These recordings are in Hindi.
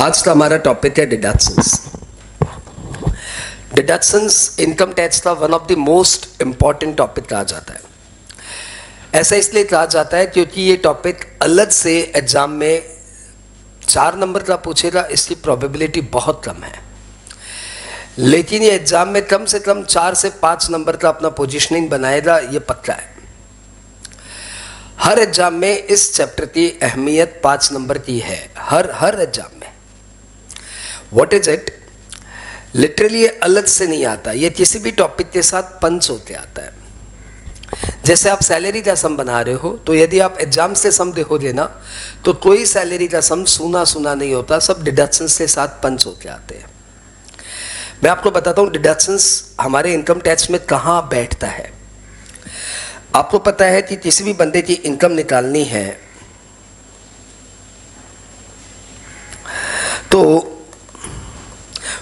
आज का हमारा टॉपिक है डिडक्शंस। डिडक्शंस इनकम टैक्स का one of the most important topic कहा जाता है। ऐसा इसलिए कहा जाता है क्योंकि ये टॉपिक अलग से एग्जाम में 4 नंबर का पूछेगा, इसकी प्रोबेबिलिटी बहुत कम है, लेकिन ये एग्जाम में कम से कम 4 से 5 नंबर का अपना पोजीशनिंग बनाएगा, ये पक्का है। हर एग्जाम में इस चैप्टर की अहमियत 5 नंबर की है, हर एग्जाम में। What is it? लिटरली ये अलग से नहीं आता, ये किसी भी टॉपिक के साथ पंच होते आता है। जैसे आप सैलरी का सम बना रहे हो, तो यदि आप एग्जाम से सम देखोगे ना, तो कोई सैलरी का सम सुना सुना नहीं होता, सब डिडक्शंस के साथ पंच होते आते हैं। मैं आपको बताता हूं डिडक्शंस हमारे इनकम टैक्स में कहां बैठता है। आपको पता है कि किसी भी बंदे की इनकम निकालनी है तो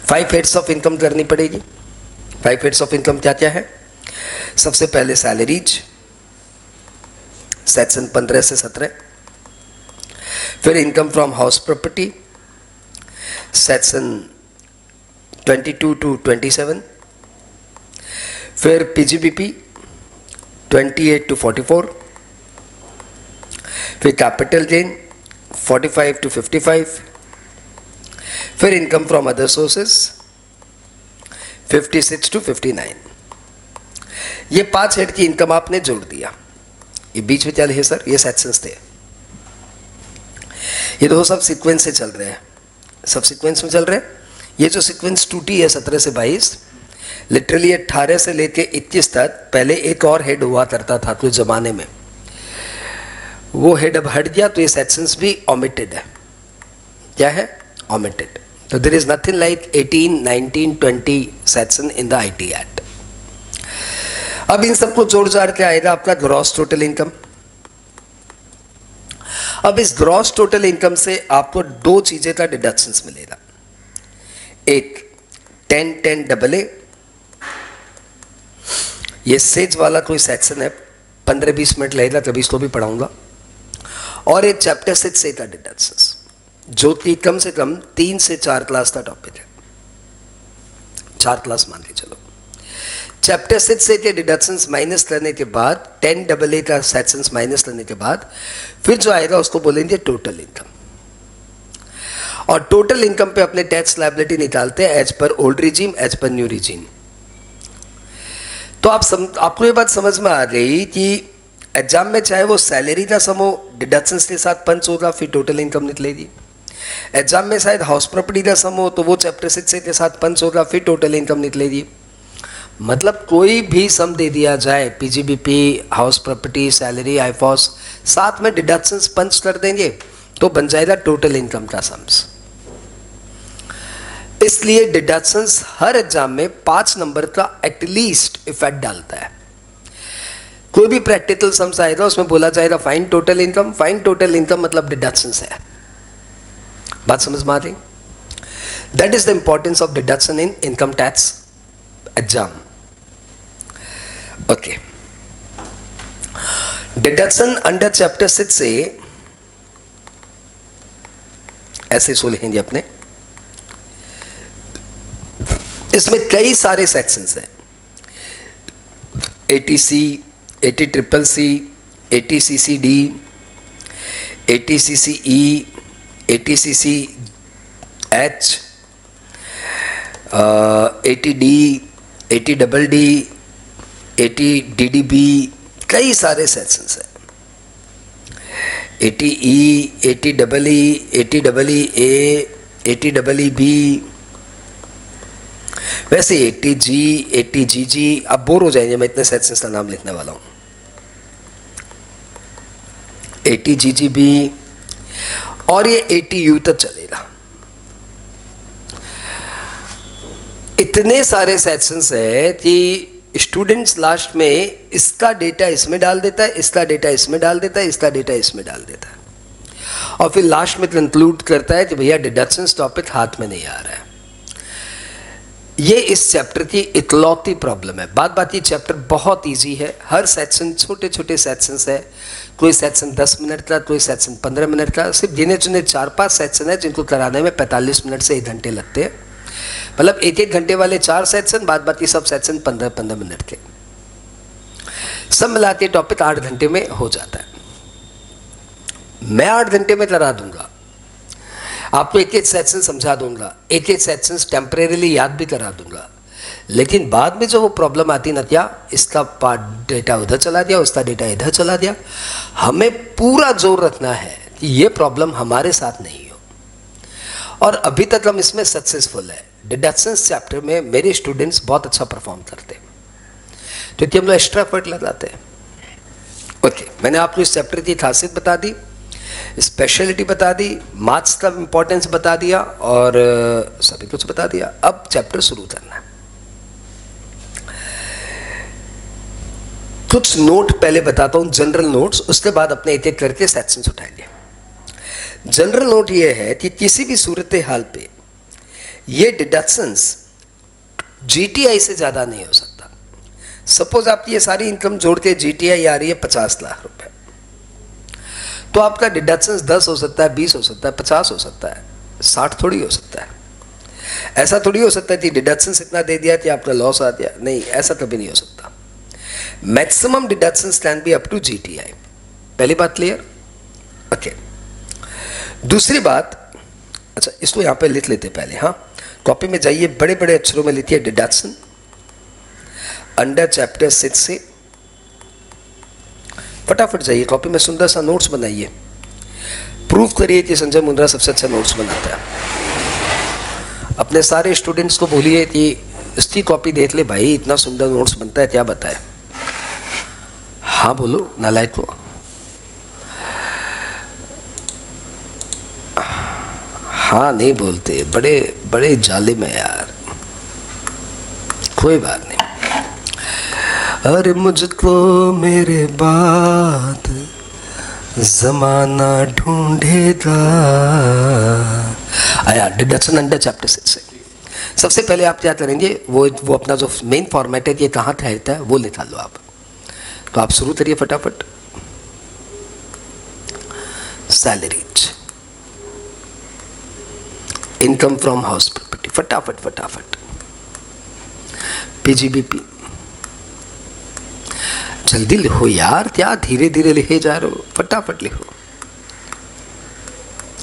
5 हेड्स ऑफ इनकम करनी पड़ेगी। 5 हेड्स ऑफ इनकम क्या क्या है? सबसे पहले सैलरीज, सेक्शन 15 से 17। फिर income from house property, section 22 to 27। फिर पीजीबीपी 28 टू 44। फिर कैपिटल गेन 45 टू 55। फिर income from other sources 56 to 59। ये 5 हेड की इनकम आपने जोड़ दिया। ये बीच में चले है सर, ये सेक्शंस थे, ये तो सब सीक्वेंस से चल रहे हैं, सब सीक्वेंस में चल रहे हैं। ये जो सीक्वेंस टूटी है 17 से 22, लिटरली 18 से लेके 21 तक पहले एक और हेड हुआ करता था कुछ जमाने में, वो हेड अब हट गया, तो ये सेक्शंस भी ओमिटेड है। क्या है? ओमिटेड। तो there is nothing like 18, 19, 20 section in the IT act. अब इन सबको जोड़ जाड़ के आएगा आपका ग्रॉस टोटल इनकम। अब इस ग्रॉस टोटल इनकम से आपको 2 चीजें का डिडक्शंस मिलेगा। एक 10-10 AA, ये सेज वाला कोई सेक्शन है, 15-20 मिनट लगेगा, कभी इसको भी पढ़ाऊंगा। और एक चैप्टर 6 से का डिडक्शंस, जो कि कम से कम 3 से 4 क्लास का टॉपिक है, 4 क्लास मान के चलो। चैप्टर 6 से के डिडक्शंस माइनस करने के बाद, 10 AA का सेक्शंस माइनस करने के बाद फिर जो आएगा उसको बोलेंगे टोटल इनकम। और टोटल इनकम पे अपने टैक्स लायबिलिटी निकालते हैं as per old regime, as per new regime. तो आपको ये बात समझ में आ गई कि एग्जाम में चाहे वो सैलरी का सम हो, डिडक्शंस के साथ पंच होगा, फिर टोटल इनकम निकलेगी। एग्जाम में शायद हाउस प्रॉपर्टी का सम हो, तो वो चैप्टर 6 के साथ पंच होगा, फिर टोटल इनकम निकलेगी। मतलब कोई भी सम दे दिया जाए, पीजीबीपी, हाउस प्रॉपर्टी, सैलरी, आईफॉस, साथ में डिडक्शंस पंच कर देंगे तो बन जाएगा टोटल इनकम का सम्स। इसलिए डिडक्शंस हर एग्जाम में 5 नंबर का एटलीस्ट इफेक्ट डालता है। कोई भी प्रैक्टिकल सम्स आएगा उसमें बोला जाएगा find total income. Find total income मतलब डिडक्शंस है। बात समझ में आ रही? That is the importance of deduction in income tax exam. Okay, deduction under chapter 6 से ऐसे सो लिखेंगे अपने। इसमें कई सारे सेक्शंस हैं, ATC, ATCCC, ATCCD, ATCCE, ATCCH, ATD, ATDD, ATDDB, कई सारे सेक्शंस हैं। ATE, ATEE, ATEEA, ATEEB, वैसे ATG, ATGG। अब बोर हो जाएंगे, मैं इतने सेक्शंस का नाम लिखने वाला हूं। ATGGB और ये ATU तक चलेगा। इतने सारे सेक्शंस है कि स्टूडेंट्स लास्ट में इसका डेटा इसमें डाल देता है, इसका डेटा इसमें डाल देता है, इसका डेटा इसमें डाल देता है, और फिर लास्ट में कंक्लूड करता है कि भैया डिडक्शंस टॉपिक हाथ में नहीं आ रहा है। ये इस चैप्टर की इकलौती प्रॉब्लम है। बात बात ये चैप्टर बहुत इजी है, हर सेक्शन छोटे छोटे सेक्शंस है, कोई सेक्शन 10 मिनट का, कोई सेक्शन 15 मिनट का, सिर्फ गिने चुने 4-5 सेक्शन है जिनको कराने में 45 मिनट से 1 घंटे लगते हैं। मतलब 1-1 घंटे वाले 4 सेक्शन, बाद बाकी सब सेक्शन 15-15 मिनट के, सब मिला के टॉपिक 8 घंटे में हो जाता है। मैं 8 घंटे में करा दूंगा, आपको एक एक सेक्शन समझा दूंगा, एक एक सेक्शन टेम्परेरीली याद भी करा दूंगा, लेकिन बाद में जो वो प्रॉब्लम आती ना, क्या इसका पार्ट डेटा उधर चला दिया, उसका डेटा इधर चला दिया, हमें पूरा जोर रखना है कि ये प्रॉब्लम हमारे साथ नहीं हो। और अभी तक हम इसमें सक्सेसफुल है। डिडक्शंस चैप्टर में मेरे स्टूडेंट्स बहुत अच्छा परफॉर्म करते हैं, क्योंकि हम लोग एक्स्ट्रा एफर्ट लगाते हैं। ओके, मैंने आपको इस चैप्टर की खासियत बता दी, स्पेशलिटी बता दी, मार्क्स का इंपॉर्टेंस बता दिया और सभी कुछ बता दिया। अब चैप्टर शुरू करना है। कुछ नोट पहले बताता हूं, जनरल नोट्स, उसके बाद अपने एक एक करके सेक्शंस उठाएंगे। जनरल नोट ये है कि किसी भी सूरत हाल पे ये डिडक्शंस जीटीआई से ज्यादा नहीं हो सकता। सपोज आपकी ये सारी इनकम जोड़ के जीटीआई आ रही है 50 लाख रुपए, तो आपका डिडक्शंस 10 हो सकता है, 20 हो सकता है, 50 हो सकता है, 60 थोड़ी हो सकता है। ऐसा थोड़ी हो सकता है कि डिडक्शंस इतना दे दिया कि आपका लॉस आ गया, नहीं, ऐसा कभी नहीं हो सकता। Maximum deductions can be up to GTI. पहली बात क्लियर? ओके। दूसरी बात, अच्छा इसको यहां पे लिख लेते पहले, हाँ, कॉपी में जाइए, बड़े बड़े अक्षरों में लिखिए डिडक्शन अंडर चैप्टर 6 से। फटाफट जाइए कॉपी में, सुंदर सा नोट्स बनाइए, प्रूफ करिए कि संजय मुंद्रा सबसे अच्छा नोट्स बनाता है। अपने सारे स्टूडेंट्स को बोलिए कि इसकी कॉपी देख ले भाई, इतना सुंदर नोट्स बनता है, क्या बताए? हाँ बोलो नालायक को। हाँ नहीं बोलते, बड़े बड़े जालिम है यार, कोई बात नहीं। अरे मुझको मेरे बाद जमाना ढूंढेगा। आया डिडक्शन अंडर चैप्टर 6 से। सबसे पहले आप क्या करेंगे, वो अपना जो मेन फॉर्मेट है, ये कहाँ ठहरता है वो लिखा लो आप। तो आप शुरू करिए फटाफट। Salaries, income from house property, फटाफट फटाफट। पीजीबीपी, जल्दी लिखो यार, क्या धीरे धीरे लिखे जा रहे हो, फटाफट लिखो।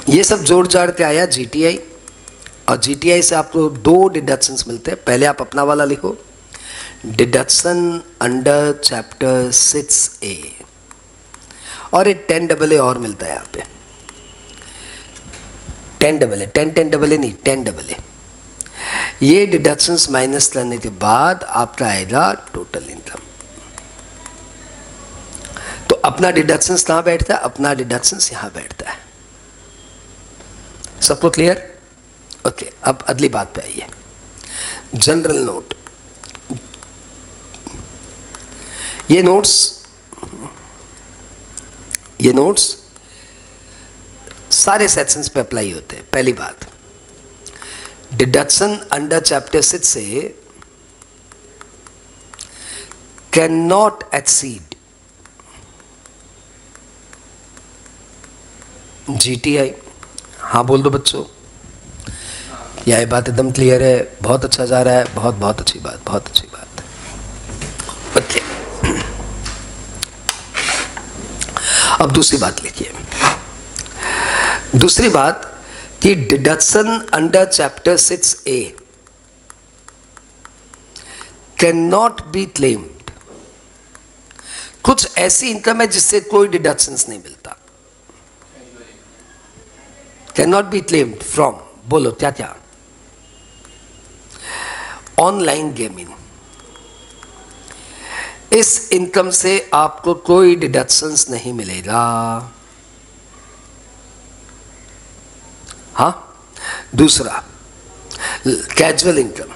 ये सब जोड़ जाड़ के आया जीटीआई, और जीटीआई से आपको 2 डिडक्शंस मिलते हैं। पहले आप अपना वाला लिखो, डिडक्शन अंडर चैप्टर 6A, और एक 10AA और मिलता है यहाँ पे, 10AA, 10AA नहीं, 10AA। ये डिडक्शंस माइनस करने के बाद आपका आएगा टोटल इनकम। तो अपना डिडक्शंस कहाँ बैठता है? अपना डिडक्शंस यहां बैठता है। सबको क्लियर? ओके, अब अगली बात पे आइए, जनरल नोट। ये नोट्स सारे सेक्शंस पे अप्लाई होते हैं। पहली बात, डिडक्शन अंडर चैप्टर 6 से कैन नॉट एक्सीड जीटीआई। हाँ बोल दो बच्चों, यह बात एकदम क्लियर है, बहुत अच्छा जा रहा है, बहुत बहुत अच्छी बात, बहुत अच्छी बात। ओके, अब दूसरी बात लिखिए। दूसरी बात कि deduction under chapter 6A can not be claimed. कुछ ऐसी इनकम है जिससे कोई डिडक्शंस नहीं मिलता। Can not be claimed from, बोलो क्या क्या? ऑनलाइन गेमिंग, इस इनकम से आपको कोई डिडक्शंस नहीं मिलेगा। हाँ, दूसरा कैजुअल इनकम,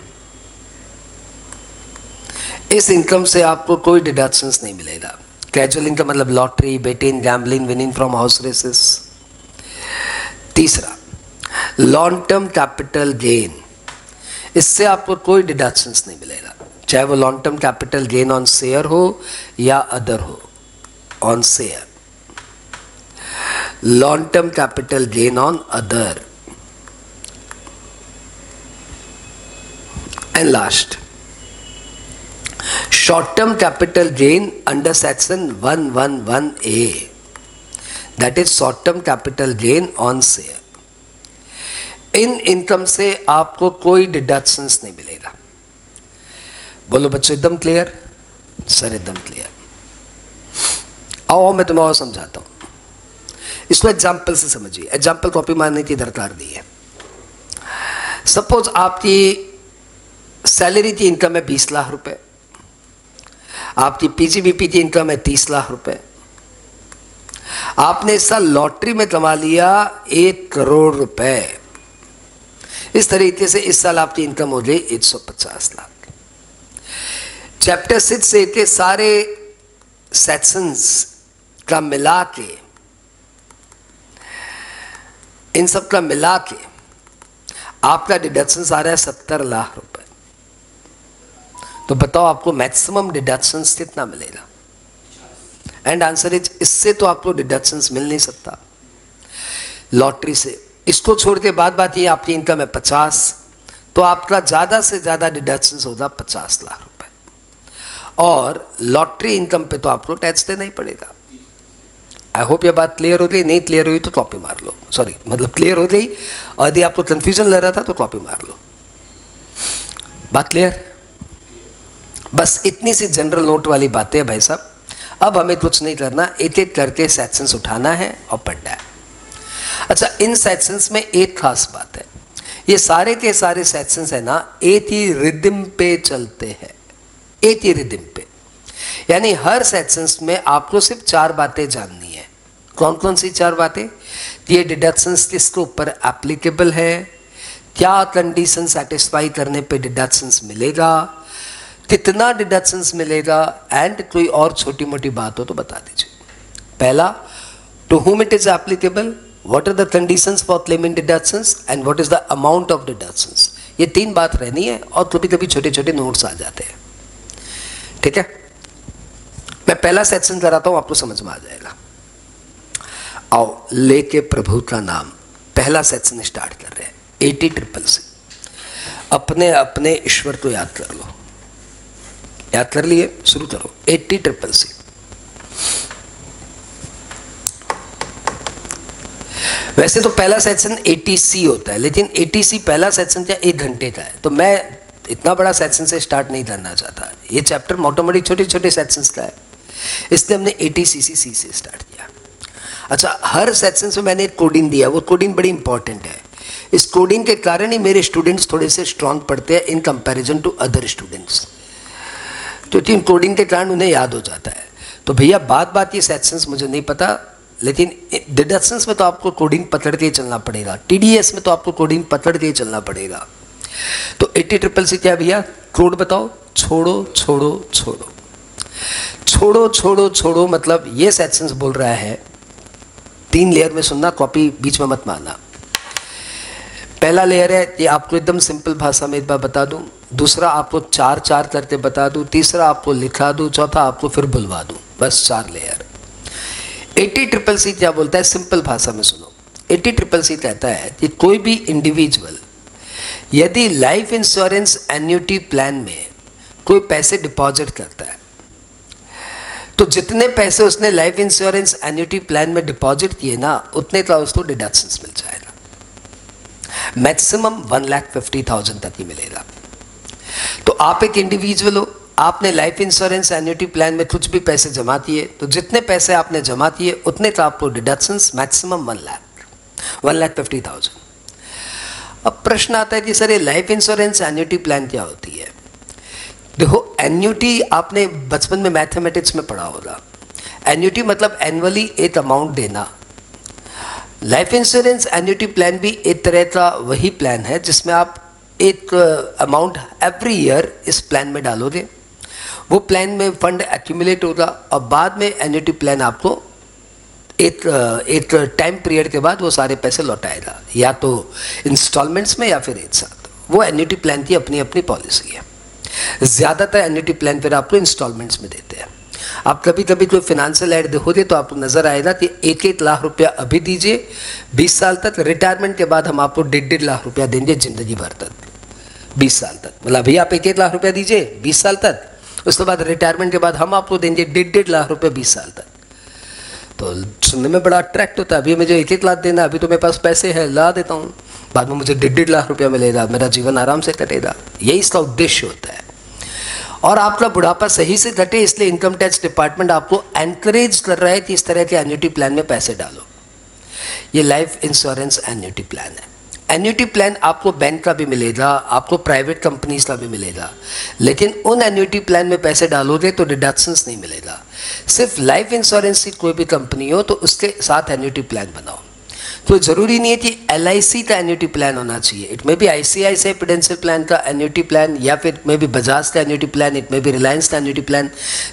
इस इनकम से आपको कोई डिडक्शंस नहीं मिलेगा। कैजुअल इनकम मतलब lottery, betting, gambling, winning from house races. तीसरा, लॉन्ग टर्म कैपिटल गेन, इससे आपको कोई डिडक्शंस नहीं मिलेगा, चाहे वो long term capital gain on share हो या अदर हो। On share, long term capital gain on other, and last short term capital gain under section 111A, that is short term capital gain on share। In income से आपको कोई डिडक्शंस नहीं मिलेगा। बोलो बच्चों एकदम क्लियर? सर एकदम क्लियर। आओ मैं तुम्हें और समझाता हूं, इसको एग्जाम्पल से समझिए। एग्जाम्पल कॉपी मारने की दरकार दी है। सपोज आपकी सैलरी की इनकम है 20 लाख रुपए, आपकी पीजीबीपी की इनकम है 30 लाख रुपए, आपने इस साल लॉटरी में कमा लिया 1 करोड़ रुपए। इस तरीके से इस साल आपकी इनकम हो गई 150 लाख। चैप्टर 6 से के सारे सेक्शंस का मिला के, इन सब का मिला के आपका डिडक्शंस आ रहा है 70 लाख रुपए। तो बताओ आपको मैक्सिमम डिडक्शंस कितना मिलेगा? एंड आंसर इज, इससे तो आपको डिडक्शंस मिल नहीं सकता लॉटरी से। इसको छोड़ के बात ये आपकी इनकम है 50, तो आपका ज्यादा से ज्यादा डिडक्शंस होगा 50 लाख रुपए। और लॉटरी इनकम पे तो आपको टैक्स देना ही पड़ेगा। आई होप ये बात क्लियर हो गई। नहीं क्लियर हुई तो कॉपी मार लो, सॉरी मतलब क्लियर हो गई, और यदि आपको कंफ्यूजन लग रहा था तो कॉपी मार लो। बात क्लियर? बस इतनी सी जनरल नोट वाली बातें हैं भाई साहब। अब हमें कुछ नहीं करना, एक एक करके सेक्शंस उठाना है और पढ़ना है। अच्छा, इन सेक्शंस में एक खास बात है, ये सारे के सारे सेक्शंस है ना एक ही रिदम पे चलते हैं, एक ही रिदम पे। यानी हर सेक्शंस में आपको सिर्फ 4 बातें जाननी है। कौन कौन सी 4 बातें? ये डिडक्शंस किसके ऊपर एप्लीकेबल है, क्या कंडीशन सेटिस्फाई करने पे डिडक्शंस मिलेगा, कितना डिडक्शंस मिलेगा, एंड कोई और छोटी मोटी बात हो तो बता दीजिए। पहला, to whom it is applicable, what are the conditions for claiming deductions and what is the amount of deductions। ये 3 बात रहनी है, और कभी कभी छोटे छोटे नोट्स आ जाते हैं। ठीक है, मैं पहला सेक्शन कराता हूं, आपको समझ में आ जाएगा। आओ, लेके प्रभु का नाम, पहला सेक्शन स्टार्ट कर रहे हैं। 80CCC, अपने अपने ईश्वर को याद कर लो। याद कर लिए? शुरू करो। 80CCC। वैसे तो पहला सेक्शन 80C होता है, लेकिन 80C पहला सेक्शन क्या 1 घंटे का है, तो मैं इतना बड़ा सेक्शन से स्टार्ट नहीं करना चाहता। ये चैप्टर मोटा मोटी छोटे छोटे सेक्शंस का है, इसलिए हमने 80CCC से स्टार्ट किया। अच्छा, हर सेक्शन से मैंने एक कोडिंग दिया, वो कोडिंग बड़ी इंपॉर्टेंट है। इस कोडिंग के कारण ही मेरे स्टूडेंट्स थोड़े से स्ट्रांग पढ़ते हैं in comparison to other students, क्योंकि इन कोडिंग के कारण उन्हें याद हो जाता है। तो भैया बात ये सेक्शंस मुझे नहीं पता, लेकिन डिडक्शंस में तो आपको कोडिंग पकड़ के ही चलना पड़ेगा, टीडीएस में तो आपको कोडिंग पकड़ के ही चलना पड़ेगा। तो 80CCC क्या भैया? कोड बताओ। छोड़ो छोड़ो छोड़ो छोड़ो छोड़ो छोड़ो, मतलब ये सेक्शंस बोल रहा है 3 लेयर में सुनना, कॉपी बीच में मत मारना। पहला लेयर है, ये आपको एकदम सिंपल भाषा में एक बार बता दूं, दूसरा आपको 4 करके बता दूं, तीसरा आपको लिखा दूं, चौथा आपको फिर बुलवा दूं, बस 4 लेयर। 80CCC क्या बोलता है? सिंपल भाषा में सुनो। 80CCC कहता है कि कोई भी इंडिविजुअल यदि लाइफ इंश्योरेंस एन्युटी प्लान में कोई पैसे डिपॉजिट करता है, तो जितने पैसे उसने लाइफ इंश्योरेंस एन्युटी प्लान में डिपॉजिट किए ना, उतने का उसको डिडक्शंस मिल जाएगा। मैक्सिमम 1,50,000 तक ही मिलेगा। तो आप एक इंडिविजुअल हो, आपने लाइफ इंश्योरेंस एन्युटी प्लान में कुछ भी पैसे जमा किए, तो जितने पैसे आपने जमा किए उतने का आपको डिडक्शंस मैक्सिमम 1,50,000। अब प्रश्न आता है कि सर ये लाइफ इंश्योरेंस एन्युटी प्लान क्या होती है? देखो, एन्युटी आपने बचपन में मैथमेटिक्स में पढ़ा होगा। एन्युटी मतलब एनुअली एक अमाउंट देना। लाइफ इंश्योरेंस एन्युटी प्लान भी एक तरह का वही प्लान है जिसमें आप एक अमाउंट एवरी ईयर इस प्लान में डालोगे, वो प्लान में फंड एक्यूमुलेट होगा, और बाद में एन्युटी प्लान आपको एक टाइम पीरियड के बाद वो सारे पैसे लौटाएगा, या तो इंस्टॉलमेंट्स में या फिर एक साथ। वो एन्युटी प्लान की अपनी अपनी पॉलिसी है। ज़्यादातर एन्युटी प्लान फिर आपको इंस्टॉलमेंट्स में देते हैं। आप कभी कभी कोई फिनेंशियल एड देखोगे तो आपको नजर आएगा कि 1-1 लाख रुपया अभी दीजिए 20 साल तक, रिटायरमेंट के बाद हम आपको 1.5 लाख रुपया देंगे जिंदगी भर तक, 20 साल तक। मतलब अभी आप 1-1 लाख रुपया दीजिए 20 साल तक, उसके बाद रिटायरमेंट के बाद हम आपको देंगे 1.5 लाख रुपये 20 साल तक। तो सुनने में बड़ा अट्रैक्ट होता है, अभी मुझे 1-1 लाख देना, अभी तो मेरे पास पैसे है ला देता हूँ, बाद में मुझे 1.5 लाख रुपया मिलेगा, मेरा जीवन आराम से कटेगा। यही इसका उद्देश्य होता है। और आपका बुढ़ापा सही से घटे, इसलिए इनकम टैक्स डिपार्टमेंट आपको एनकरेज कर रहा है कि इस तरह के एन्युटी प्लान में पैसे डालो। ये लाइफ इंश्योरेंस एन्युटी प्लान है। एन्युटी प्लान आपको बैंक का भी मिलेगा, आपको प्राइवेट कंपनीज का भी मिलेगा, लेकिन उन एन्युटी प्लान में पैसे डालोगे तो डिडक्शंस नहीं मिलेगा। सिर्फ लाइफ इंश्योरेंस की कोई भी कंपनी हो तो उसके साथ एन्युटी प्लान बनाओ। तो जरूरी नहीं है कि LIC का एन्युटी प्लान होना चाहिए, it may be ICICI prudential plan का एन्युटी प्लान, या फिर मे बी बजाज का annuity plan, it may be Reliance का एन्युटी प्लान,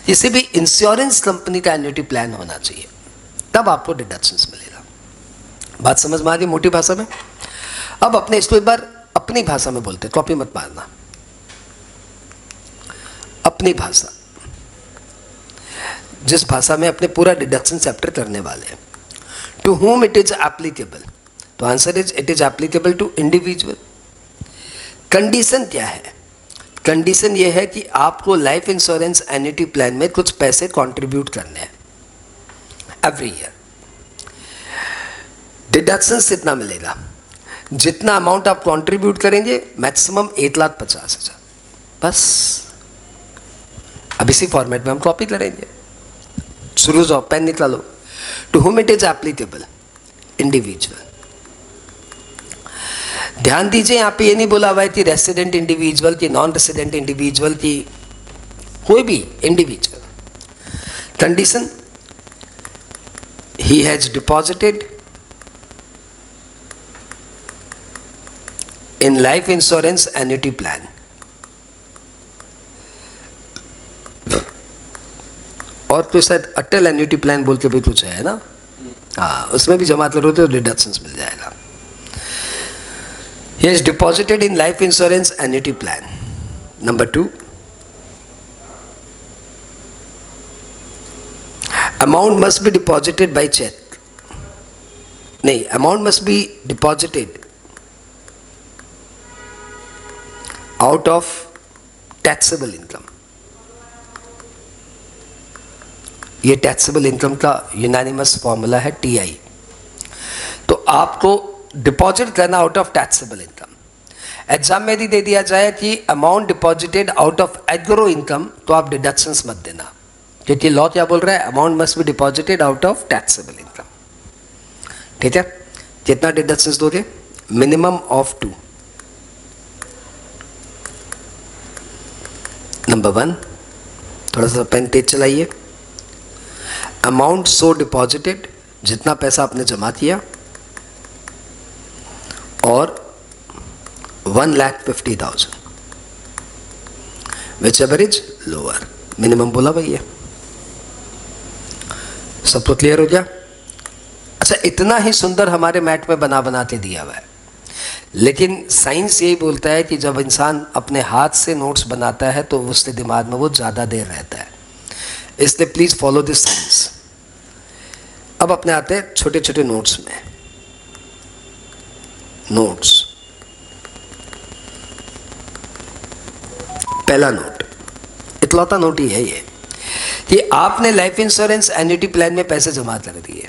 किसी भी इंश्योरेंस कंपनी का एन्युटी प्लान होना चाहिए, तब आपको डिडक्शंस मिलेगा। बात समझ में आ गई मोटी भाषा में? अब अपने इसको एक बार अपनी भाषा में बोलते, कॉपी मत मारना, अपनी भाषा, जिस भाषा में अपने पूरा डिडक्शन चैप्टर करने वाले हैं। To whom it is applicable? तो answer is it is applicable to individual. Condition क्या है? कंडीशन ये है कि आपको लाइफ इंश्योरेंस एन्युटी प्लान में कुछ पैसे कंट्रीब्यूट करने हैं एवरी ईयर। डिडक्शन कितना मिलेगा? जितना अमाउंट आप कंट्रीब्यूट करेंगे मैक्सिमम 1,50,000, बस। अब इसी फॉर्मेट में हम कॉपी करेंगे। शुरू जाओ, पेन निकालो। To whom it is applicable? Individual. ध्यान दीजिए, यहां पे ये नहीं बोला हुआ है कि रेसिडेंट इंडिविजुअल की, नॉन रेसिडेंट इंडिविजुअल की, कोई भी individual. Condition, he has deposited in life insurance annuity plan और तो शायद अटल एन्युटी प्लान बोल के भी कुछ है ना, हाँ, उसमें भी जमा करो तो डिडक्शंस मिल जाएगा। He has deposited in life insurance annuity plan. Number 2, amount must be deposited by check. नहीं, amount must be deposited out of taxable income. ये टैक्सेबल इनकम का यूनानिमस फॉर्मूला है TI। तो आपको डिपॉजिट करना out of taxable income. Exam में यदि दे दिया जाए कि amount deposited out of a gross income, तो आप डिडक्शंस मत देना, क्योंकि लॉ क्या बोल रहा है? Amount must be deposited out of taxable income. ठीक है? कितना डिडक्शंस दोगे? Minimum of 2। नंबर 1, थोड़ा सा पेन तेज चलाइए। अमाउंट सो डिपॉजिटेड, जितना पैसा आपने जमा किया, और 1,50,000 which ever is lower. Minimum बोला भाई है। सबको क्लियर हो गया? अच्छा, इतना ही सुंदर हमारे मैट में बना बना के दिया हुआ है, लेकिन साइंस यही बोलता है कि जब इंसान अपने हाथ से नोट्स बनाता है तो उसके दिमाग में वो ज़्यादा देर रहता है, इसलिए प्लीज फॉलो दिस साइंस। अब अपने आते हैं छोटे छोटे नोट्स में। नोट्स, पहला नोट, इकलौता नोट ही है ये कि आपने लाइफ इंश्योरेंस एन्युटी प्लान में पैसे जमा कर दिए,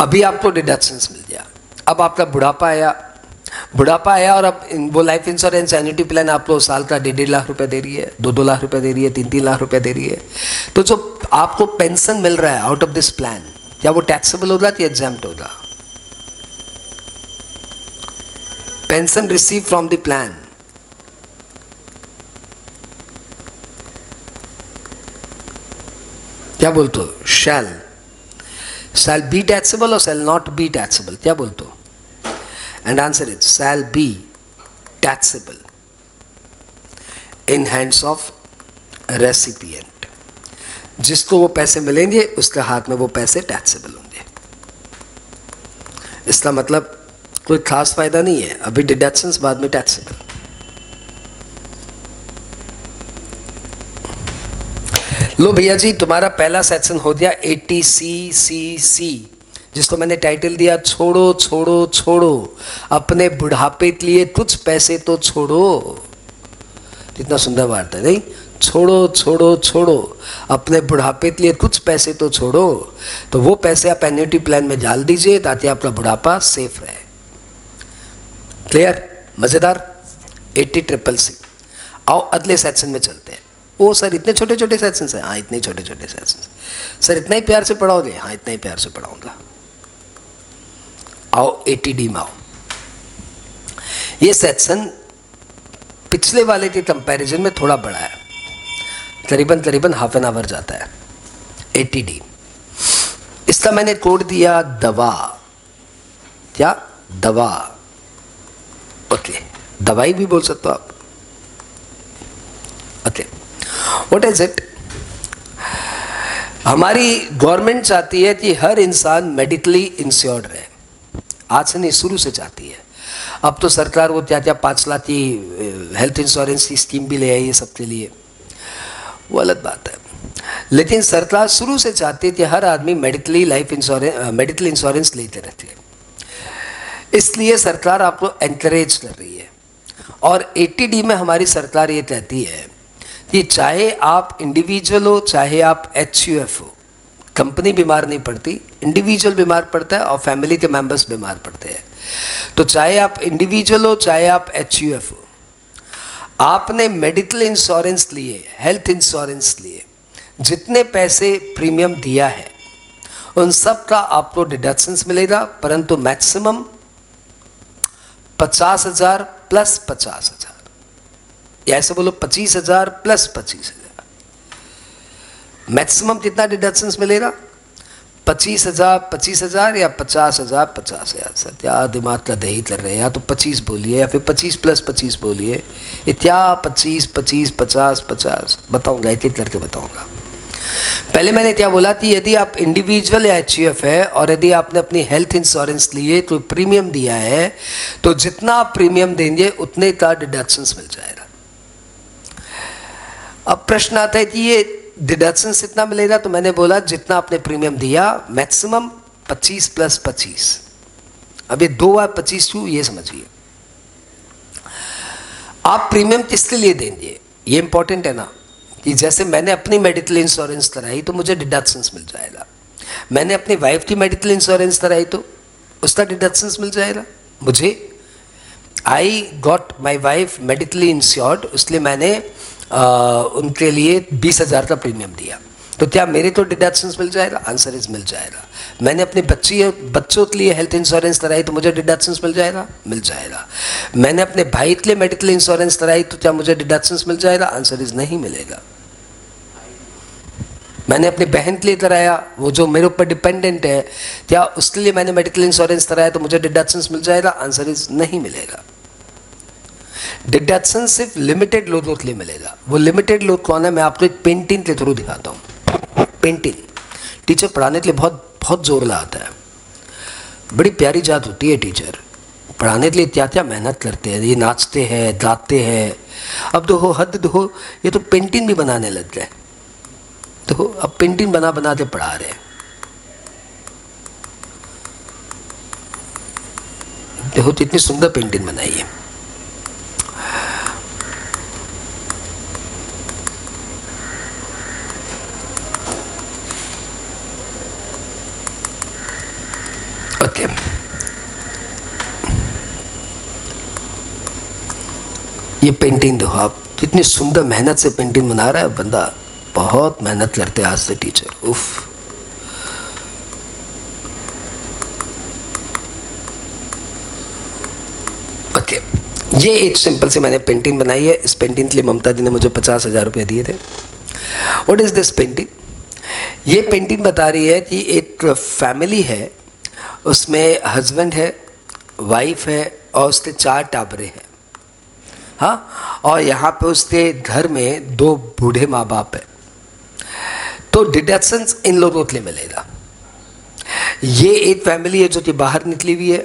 अभी आपको डिडक्शंस मिल गया। अब आपका बुढ़ापा आया और अब वो लाइफ इंश्योरेंस एन्युटी प्लान आपको साल का 1.5 लाख रुपए दे रही है, 2-2 लाख रुपए दे रही है, 3-3 लाख रुपए दे रही है। तो जो आपको पेंशन मिल रहा है आउट ऑफ दिस प्लान, क्या वो टैक्सेबल होगा या एग्जैम्प्ट होगा? Pension receive from the plan, क्या बोलते हो? शैल बी टैक्सेबल और शैल नॉट बी टैक्सेबल, क्या बोलते हो? And answer is shall be taxable in hands of recipient. जिसको वो पैसे मिलेंगे उसके हाथ में वो पैसे टैक्सेबल होंगे। इसका मतलब कोई खास फायदा नहीं है, अभी डिडक्शंस बाद में टैक्सेबल। लो भैया जी, तुम्हारा पहला सेक्शन हो गया 80C जिसको मैंने टाइटल दिया छोड़ो छोड़ो छोड़ो, अपने बुढ़ापे के लिए कुछ पैसे तो छोड़ो। कितना सुंदर वार्ता है नहीं? छोड़ो छोड़ो छोड़ो, अपने बुढ़ापे के लिए कुछ पैसे तो छोड़ो। तो वो पैसे आप एन्युटी प्लान में डाल दीजिए ताकि आपका बुढ़ापा सेफ रहे। क्लियर? मजेदार? 80CCC। आओ अगले सेक्शन में चलते हैं। ओ सर इतने छोटे छोटे सेक्शंस हैं? हाँ इतने छोटे छोटे सेक्शंस। सर इतना ही प्यार से पढ़ाओगे? हाँ इतना ही प्यार से पढ़ाऊंगा। आओ 80D में आओ। ये सेक्शन पिछले वाले के कंपैरिजन में थोड़ा बड़ा है, करीबन हाफ एन आवर जाता है। 80D इसका मैंने कोड दिया दवा। क्या? दवा। ओके, दवाई भी बोल सकते हो आप। Okay, what is it? हमारी गवर्नमेंट चाहती है कि हर इंसान मेडिकली इंश्योर्ड रहे। आज से नहीं, शुरू से चाहती है। अब तो सरकार वो क्या क्या 5 लाख की हेल्थ इंश्योरेंस की स्कीम भी ले आई है सबके लिए, वो अलग बात है। लेकिन सरकार शुरू से चाहती है कि हर आदमी मेडिकल इंश्योरेंस लेते रहते हैं। इसलिए सरकार आपको एनकरेज कर रही है। और 80D में हमारी सरकार ये कहती है कि चाहे आप इंडिविजुअल हो चाहे आप HUF हो, कंपनी बीमार नहीं पड़ती, इंडिविजुअल बीमार पड़ता है और फैमिली के मेंबर्स बीमार पड़ते हैं। तो चाहे आप इंडिविजुअल हो चाहे आप HUF हो, आपने मेडिकल इंश्योरेंस लिए, हेल्थ इंश्योरेंस लिए, जितने पैसे प्रीमियम दिया है उन सब का आपको डिडक्शंस मिलेगा, परंतु मैक्सिमम 50,000 प्लस 50,000, या ऐसे बोलो 25,000 प्लस 25,000। मैक्सिमम कितना डिडक्शंस मिलेगा? 25,000 या 50,000। सर क्या दिमाग का दही कर रहे हैं? या तो 25 बोलिए या फिर 25 प्लस 25 बोलिए। क्या 25 50 बताऊंगा, एक एक करके बताऊंगा। पहले मैंने क्या बोला कि यदि आप इंडिविजुअल या HUF है और यदि आपने अपनी हेल्थ इंश्योरेंस लिए तो प्रीमियम दिया है, तो जितना आप प्रीमियम देंगे उतने का डिडक्शंस मिल जाएगा। अब प्रश्न आता है कि ये डिडक्शंस कितना मिलेगा? तो मैंने बोला जितना आपने प्रीमियम दिया, मैक्सिमम 25 प्लस 25। अब ये 2 बार 25 क्यों, ये समझिए। आप प्रीमियम किसके लिए देंगे, ये इंपॉर्टेंट है ना। कि जैसे मैंने अपनी मेडिकल इंश्योरेंस कराई तो मुझे डिडक्शंस मिल जाएगा, मैंने अपनी वाइफ की मेडिकल इंश्योरेंस कराई तो उसका डिडक्शंस मिल जाएगा मुझे। I got my wife medically insured, इसलिए मैंने उनके लिए 20,000 का प्रीमियम दिया, तो क्या मेरे तो डिडक्शंस मिल जाएगा? आंसर इज मिल जाएगा। मैंने अपने बच्चों के लिए हेल्थ इंश्योरेंस कराई तो मुझे डिडक्शंस मिल जाएगा? मिल जाएगा। मैंने अपने भाई के लिए मेडिकल इंश्योरेंस कराई तो क्या मुझे डिडक्शंस मिल जाएगा? आंसर इज नहीं मिलेगा। मैंने अपनी बहन के लिए कराया, वो जो मेरे ऊपर डिपेंडेंट है, क्या उसके लिए मैंने मेडिकल इंश्योरेंस कराया तो मुझे डिडक्शंस मिल जाएगा? आंसर इज नहीं मिलेगा। डिडक्शन सिर्फ लिमिटेड लोगों के लिए मिलेगा। वो लिमिटेड लोग कौन है? मैं आपको एक पेंटिंग के थ्रू दिखाता हूँ। पेंटिंग टीचर पढ़ाने के लिए बहुत जोर लगाता है, बड़ी प्यारी जात होती है टीचर, पढ़ाने के लिए क्या क्या मेहनत करते हैं, ये नाचते हैं गाते हैं। अब देखो हद देखो, ये तो पेंटिंग भी बनाने लग गए। देखो अब पेंटिंग बना बना के पढ़ा रहे हैं। देखो तो इतनी सुंदर पेंटिंग बनाई है। ओके, ये पेंटिंग देखो आप, कितनी सुंदर मेहनत से पेंटिंग बना रहा है बंदा। बहुत मेहनत करते हैं आज से टीचर, उफ। ओके, ये एक सिंपल सी मैंने पेंटिंग बनाई है। इस पेंटिंग के लिए ममता जी ने मुझे 50,000 रुपये दिए थे। What is this painting? ये पेंटिंग बता रही है कि एक फैमिली है, उसमें हस्बैंड है, वाइफ है और उसके 4 टाबरे हैं। हाँ, और यहाँ पे उसके घर में 2 बूढ़े माँ बाप है। तो डिडक्शंस इन लोगों के लिए मिलेगा। ये एक फैमिली है जो कि बाहर निकली हुई है,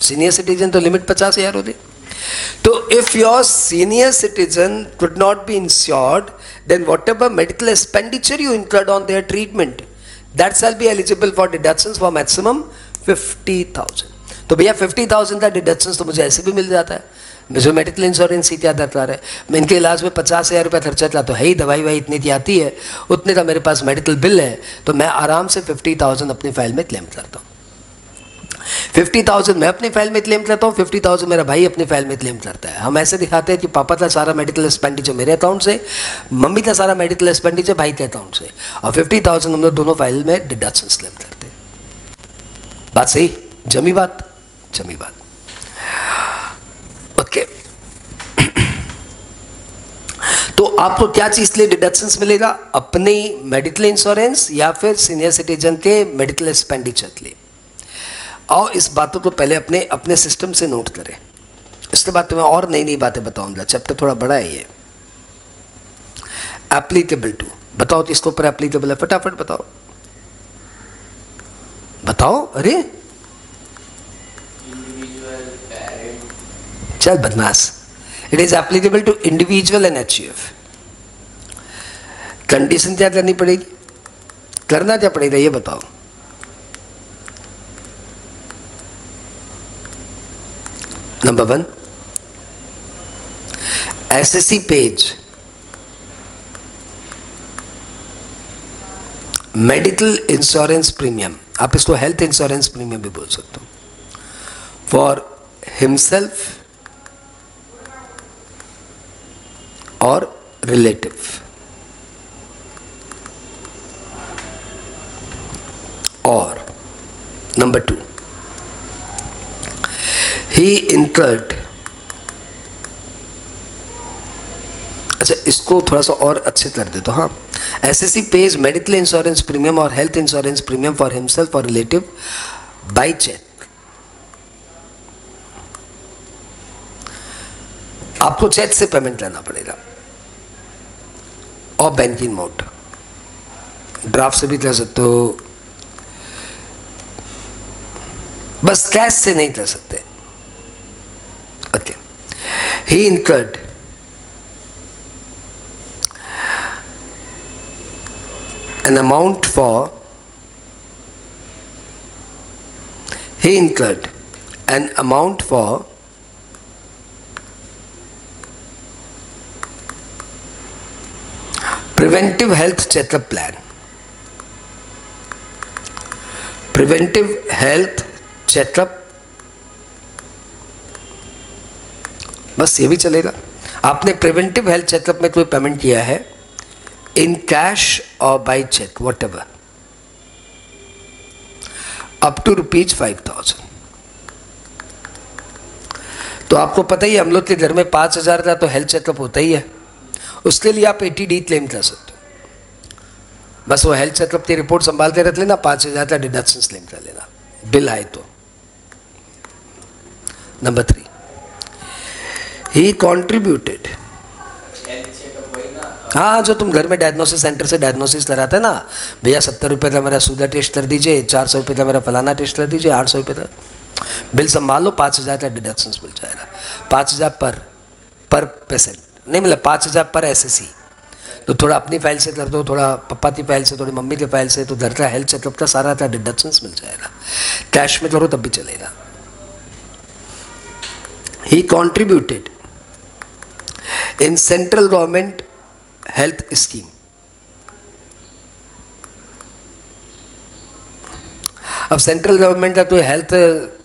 सीनियर सिटीजन तो लिमिट 50,000 होती। तो if your senior citizen could not be insured, then whatever medical expenditure you incurred on their treatment, that shall be eligible for deductions for maximum 50,000। तो भैया 50,000 का डिडक्शंस तो मुझे ऐसे भी मिल जाता है, मुझे मेडिकल इंश्योरेंस ही ज़्यादा आता है, मैं इनके इलाज में 50,000 रुपये खर्चा था तो है ही, दवाई वाई इतनी की आती है, उतने का मेरे पास मेडिकल बिल है, तो मैं आराम से 50,000 अपनी फाइल में क्लेम करता हूँ। 50,000 मैं अपनी फाइल में क्लेम करता हूँ, 50,000 मेरा भाई अपनी फाइल में क्लेम करता है। हम ऐसे दिखाते हैं कि पापा का सारा मेडिकल एक्सपेंडिचर मेरे अकाउंट से, मम्मी का सारा मेडिकल एक्सपेंडिचर भाई के अकाउंट से, और 50,000 हम लोग दोनों फाइल में डिडक्शंस क्लेम करते हैं। बात सही? जमी बात, जमी बात। ओके तो आपको क्या चीज के लिए डिडक्शंस मिलेगा? अपनी मेडिकल इंश्योरेंस या फिर सीनियर सिटीजन के मेडिकल एक्सपेंडिचर के लिए। और इस बातों को पहले अपने अपने सिस्टम से नोट करें, इसके बाद तुम्हें और नई नई बातें बताऊंगा। चैप्टर थोड़ा बड़ा है ये। एप्लीकेबल टू, बताओ किसके ऊपर एप्लीकेबल है, फटाफट बताओ बताओ। अरे चल बदमाश। It is applicable to individual and HUF. Condition क्या करनी पड़ेगी, करना क्या पड़ेगा ये बताओ। Number 1, assessee pays medical insurance premium, आप इसको हेल्थ इंश्योरेंस प्रीमियम भी बोल सकते हो, फॉर हिमसेल्फ और रिलेटिव। और नंबर 2, ही इंकर्ड, अच्छा इसको थोड़ा सा और अच्छे कर दे तो, हाँ, assessee pays medical insurance premium और health insurance premium for himself और रिलेटिव बाय चेक। आपको चेक से पेमेंट करना पड़ेगा और बैंकिंग मोड, ड्राफ्ट से भी कर सकते हो, बस कैश से नहीं कर सकते। Okay, he incurred an amount for, he incurred an amount for preventive health checkup plan, preventive health checkup, बस ये भी चलेगा। आपने प्रिवेंटिव हेल्थ चेकअप में कोई पेमेंट किया है इन कैश और by cheque, whatever, up to ₹5,000। तो आपको पता ही है हम लोग के घर में 5,000 का तो हेल्थ चेकअप होता ही है, उसके लिए आप 80D क्लेम कर सकते हो। बस वो हेल्थ चेकअप की रिपोर्ट संभालते रख लेना, 5,000 का डिडक्शन क्लेम कर लेना, बिल आए तो। नंबर 3, ही कॉन्ट्रीब्यूटेड, हाँ जो तुम घर में डायग्नोसिस सेंटर से डायग्नोसिस कराते हैं ना, भैया 70 रुपये का मेरा शुगर टेस्ट कर दीजिए, 400 रुपये का मेरा फलाना टेस्ट कर दीजिए, 800 रुपये का बिल संभाल लो, 5,000 का डिडक्शन मिल जाएगा। 5,000 पर पेशेंट नहीं, मतलब 5,000 पर एसएससी। तो थोड़ा अपनी फाइल से कर दो, थोड़ा पप्पा की फाइल से, थोड़ी मम्मी की फाइल से, तो घर का हेल्थ चेकअप का सारा का डिडक्शन मिल जाएगा। कैश में करो तब भी चलेगा। ही contributed in central government health scheme, अब सेंट्रल गवर्नमेंट का तो हेल्थ,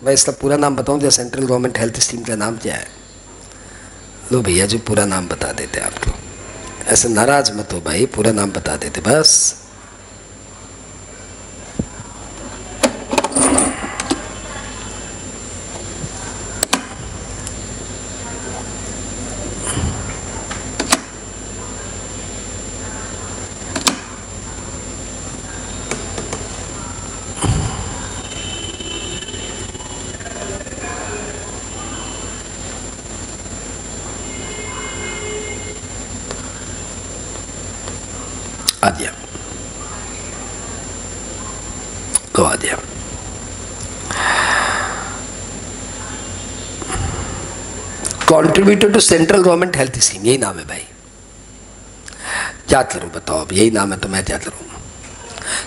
मैं इसका पूरा नाम बताऊं क्या? सेंट्रल गवर्नमेंट हेल्थ स्कीम का नाम क्या है? लो भैया जी पूरा नाम बता देते आपको, ऐसे नाराज मत हो भाई, पूरा नाम बता देते बस। आ दिया तो आ दिया। Contributor to central government health scheme, यही नाम है भाई। क्या करूं बताओ, अब यही नाम है तो मैं क्या करूं।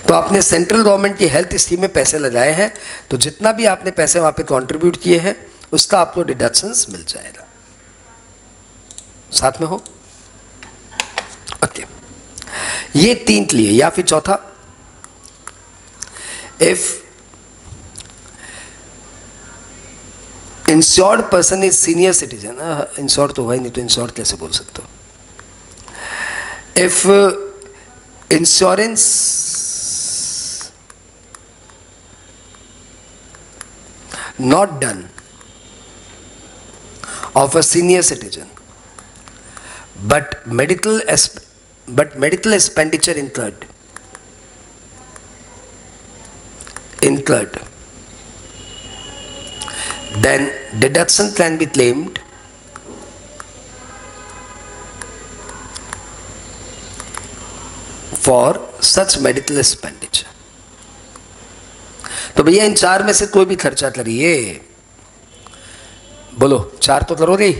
तो आपने सेंट्रल गवर्नमेंट की हेल्थ स्कीम में पैसे लगाए हैं, तो जितना भी आपने पैसे वहां पे कंट्रीब्यूट किए हैं उसका आपको डिडक्शंस मिल जाएगा। साथ में हो? ओके, ये 3 के लिए। या फिर चौथा, if insured person is senior citizen, insured तो हुआ ही नहीं तो इंश्योर्ड कैसे बोल सकते हो। If insurance not done of a senior citizen, but medical expenditure incurred, then deduction can be claimed for such medical expenditure. तो भैया इन 4 में से कोई भी खर्चा करिए, बोलो 4 तो करोगे ही,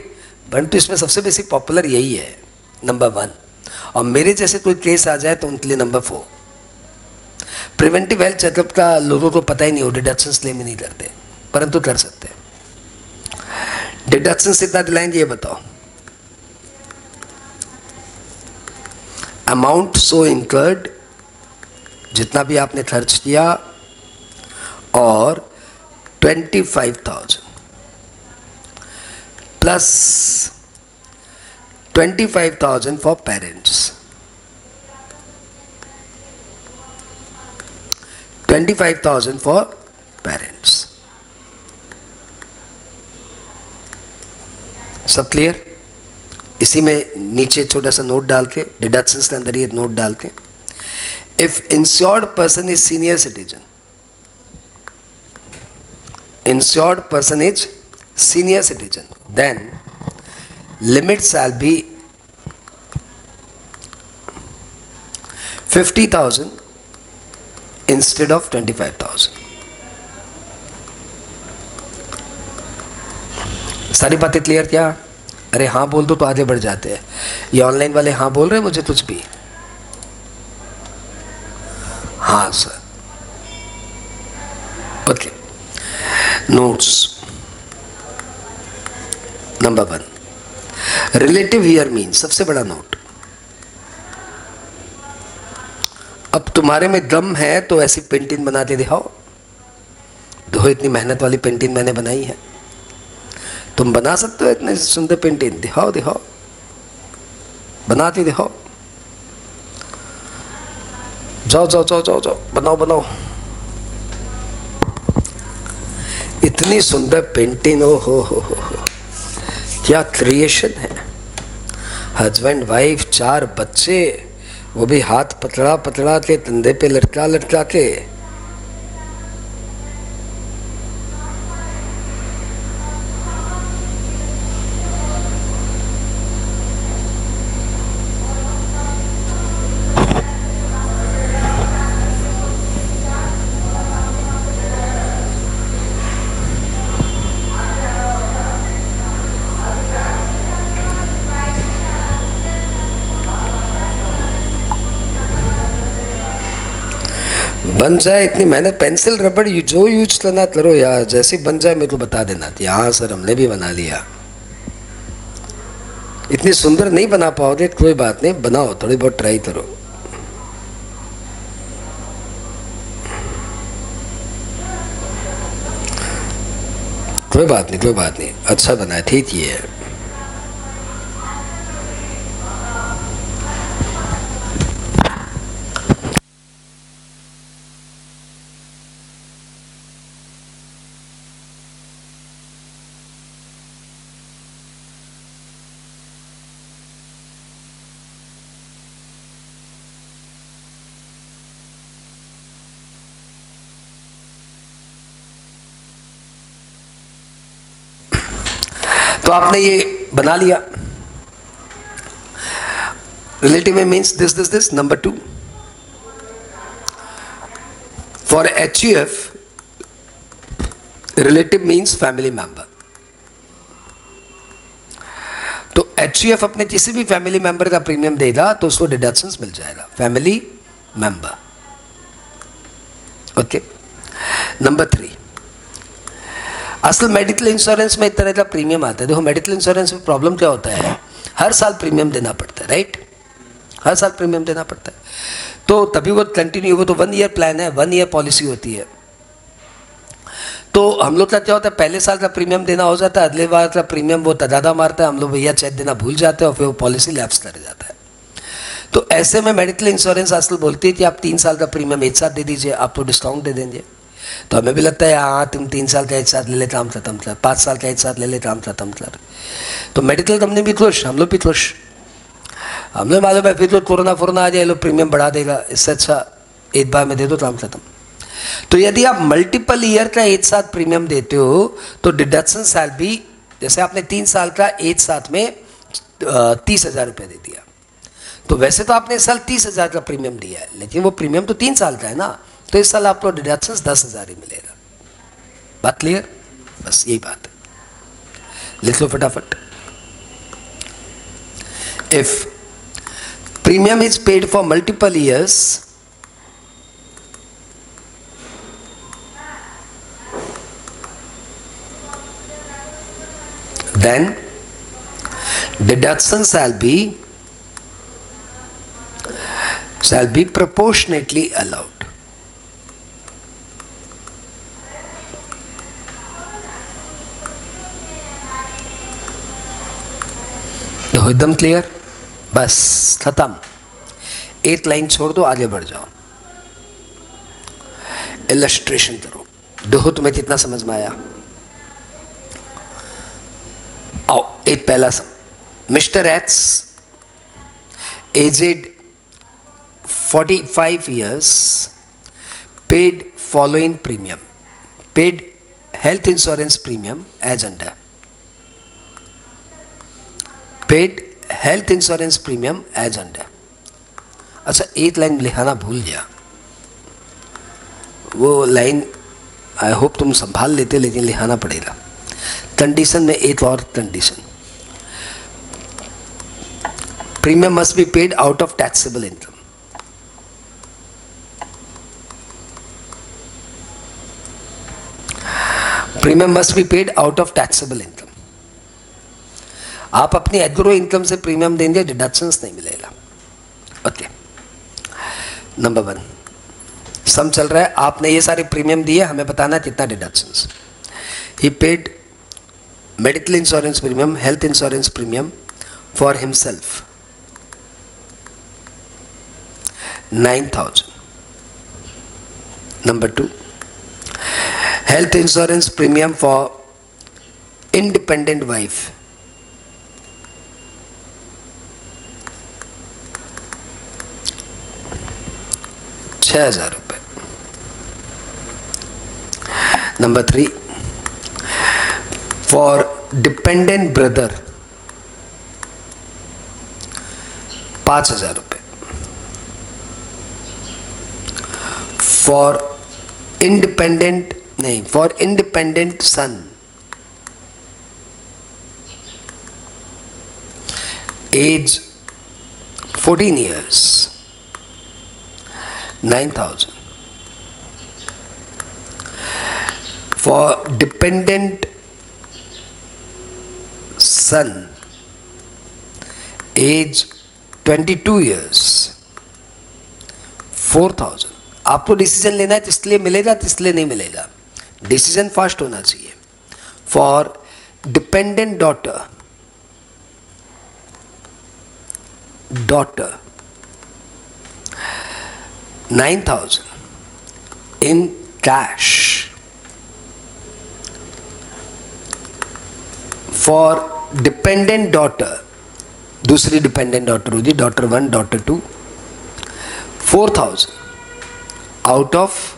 परंतु इसमें सबसे बेसिक पॉपुलर यही है, नंबर 1। और मेरे जैसे कोई केस आ जाए तो उनके लिए नंबर 4। प्रिवेंटिव हेल्थ चेकअप का लोगों को पता ही नहीं हो, डिडक्शंस क्लेम ही नहीं करते, परंतु कर सकते हैं। डिडक्शंस कितना दिलाएंगे ये बताओ। अमाउंट सो इनकर्ड, जितना भी आपने खर्च किया, और 25,000 plus 25,000 for parents, 25,000 for parents. सब क्लियर? इसी में नीचे छोटा सा नोट डाल के, डिडक्शंस के अंदर ये नोट डाल के, if insured person is senior citizen, insured person is senior citizen, then limit shall be 50,000 instead of 25,000। सारी बातें क्लियर क्या? अरे हाँ बोल दो तो आगे बढ़ जाते हैं। ये ऑनलाइन वाले हाँ बोल रहे हैं मुझे कुछ भी? हाँ sir, okay. Notes number 1, relative here means, सबसे बड़ा नोट, अब तुम्हारे में दम है तो ऐसी पेंटिंग बना के दिखाओ। दो इतनी मेहनत वाली पेंटिंग मैंने बनाई है, तुम बना सकते हो इतने सुंदर पेंटिंग? दिखाओ दिखाओ, बनाते दिखाओ। जाओ जाओ जाओ जाओ जाओ, बनाओ बनाओ। इतनी सुंदर पेंटिंग, ओ हो, क्या क्रिएशन है। हस्बैंड वाइफ, 4 बच्चे, वो भी हाथ पतला पतला के, कंधे पे लटका लटका के। बन जाए, इतनी मेहनत, पेंसिल रबड़ जो यूज करना करो यार, जैसे बन जाए मेरे को बता देना। हाँ सर हमने भी बना लिया। इतनी सुंदर नहीं बना पाओगे, कोई बात नहीं, बनाओ, थोड़ी बहुत ट्राई करो। कोई बात नहीं, कोई बात नहीं, अच्छा बना है, ठीक ही है। तो आपने ये बना लिया। रिलेटिव में means this. Number 2, for HUF relative means family member. HUF अपने किसी भी फैमिली मेंबर का प्रीमियम देगा तो उसको डिडक्शंस मिल जाएगा, फैमिली मेंबर। ओके, नंबर 3, असल मेडिकल इंश्योरेंस में एक तरह का प्रीमियम आता है। देखो मेडिकल इंश्योरेंस में प्रॉब्लम क्या होता है, हर साल प्रीमियम देना पड़ता है, राइट, हर साल प्रीमियम देना पड़ता है। तो तभी वो कंटिन्यू, वो तो 1 ईयर प्लान है, 1 ईयर पॉलिसी होती है। तो हम लोग का क्या होता है, पहले साल का प्रीमियम देना हो जाता है, अगले बार का प्रीमियम वो तदादा मारता है, हम लोग भैया चेक देना भूल जाते हैं और फिर वो पॉलिसी लैप्स कर जाता है। तो ऐसे में मेडिकल इंश्योरेंस असल बोलती है कि आप 3 साल का प्रीमियम एक साथ दे दीजिए, आपको डिस्काउंट दे देंगे। तो हमें भी लगता है हाँ तुम 3 साल का एक साथ ले लेते, हम खत्म कर, 5 साल का एक साथ ले लेते, हम खत्म कर। तो मेडिकल कंपनी भी खुश, हम लोग भी खुश, हम लोग मालूम है फिर तो कोरोना आ जाए, लोग प्रीमियम बढ़ा देगा, इससे अच्छा एक बार में दे दो, काम खत्म। तो यदि आप मल्टीपल ईयर का एक साथ प्रीमियम देते हो तो डिडक्शन शैल बी, जैसे आपने 3 साल का एक साथ में 30,000 रुपये दे दिया, तो वैसे तो आपने इस साल 30,000 का प्रीमियम दिया है, लेकिन वो प्रीमियम तो 3 साल का है ना, तो इस साल आपको डिडक्शन 10,000 ही मिलेगा। बात क्लियर? बस यही बात है, लिख लो फटाफट। If premium is paid for multiple years, then deduction shall be proportionately allowed. तो एकदम क्लियर, बस खत्म, एक लाइन छोड़ दो, आगे बढ़ जाओ, इलस्ट्रेशन करो, देखो तुम्हें कितना समझ में आया। आओ, एक पहला mister X aged 45 years paid following premium, paid health insurance premium as under, paid health insurance premium as under। अच्छा एक लाइन लिखाना भूल गया, वो लाइन आई होप तुम संभाल लेते, लेकिन लिखाना पड़ेगा। कंडीशन में एक और condition, premium must be paid out of taxable income. Premium must be paid out of taxable income. आप अपनी एग्रो इनकम से प्रीमियम देंगे, डिडक्शंस नहीं मिलेगा। ओके, नंबर 1 सम चल रहा है, आपने ये सारे प्रीमियम दिए, हमें बताना कितना deductions. He paid medical insurance premium, health insurance premium for himself 9,000. Number 2, health insurance premium for independent wife 6,000 रुपये। Number 3, for dependent brother 5,000 रुपये। for independent son age 14 years 9,000। for dependent son age 22 years 4,000। आपको डिसीजन लेना है, इसलिए मिलेगा, इसलिए नहीं मिलेगा, डिसीजन फास्ट होना चाहिए। For dependent daughter 9,000 in cash. For dependent daughter, दूसरी डिपेंडेंट डॉटर होगी, daughter 1 daughter 2 4,000 out of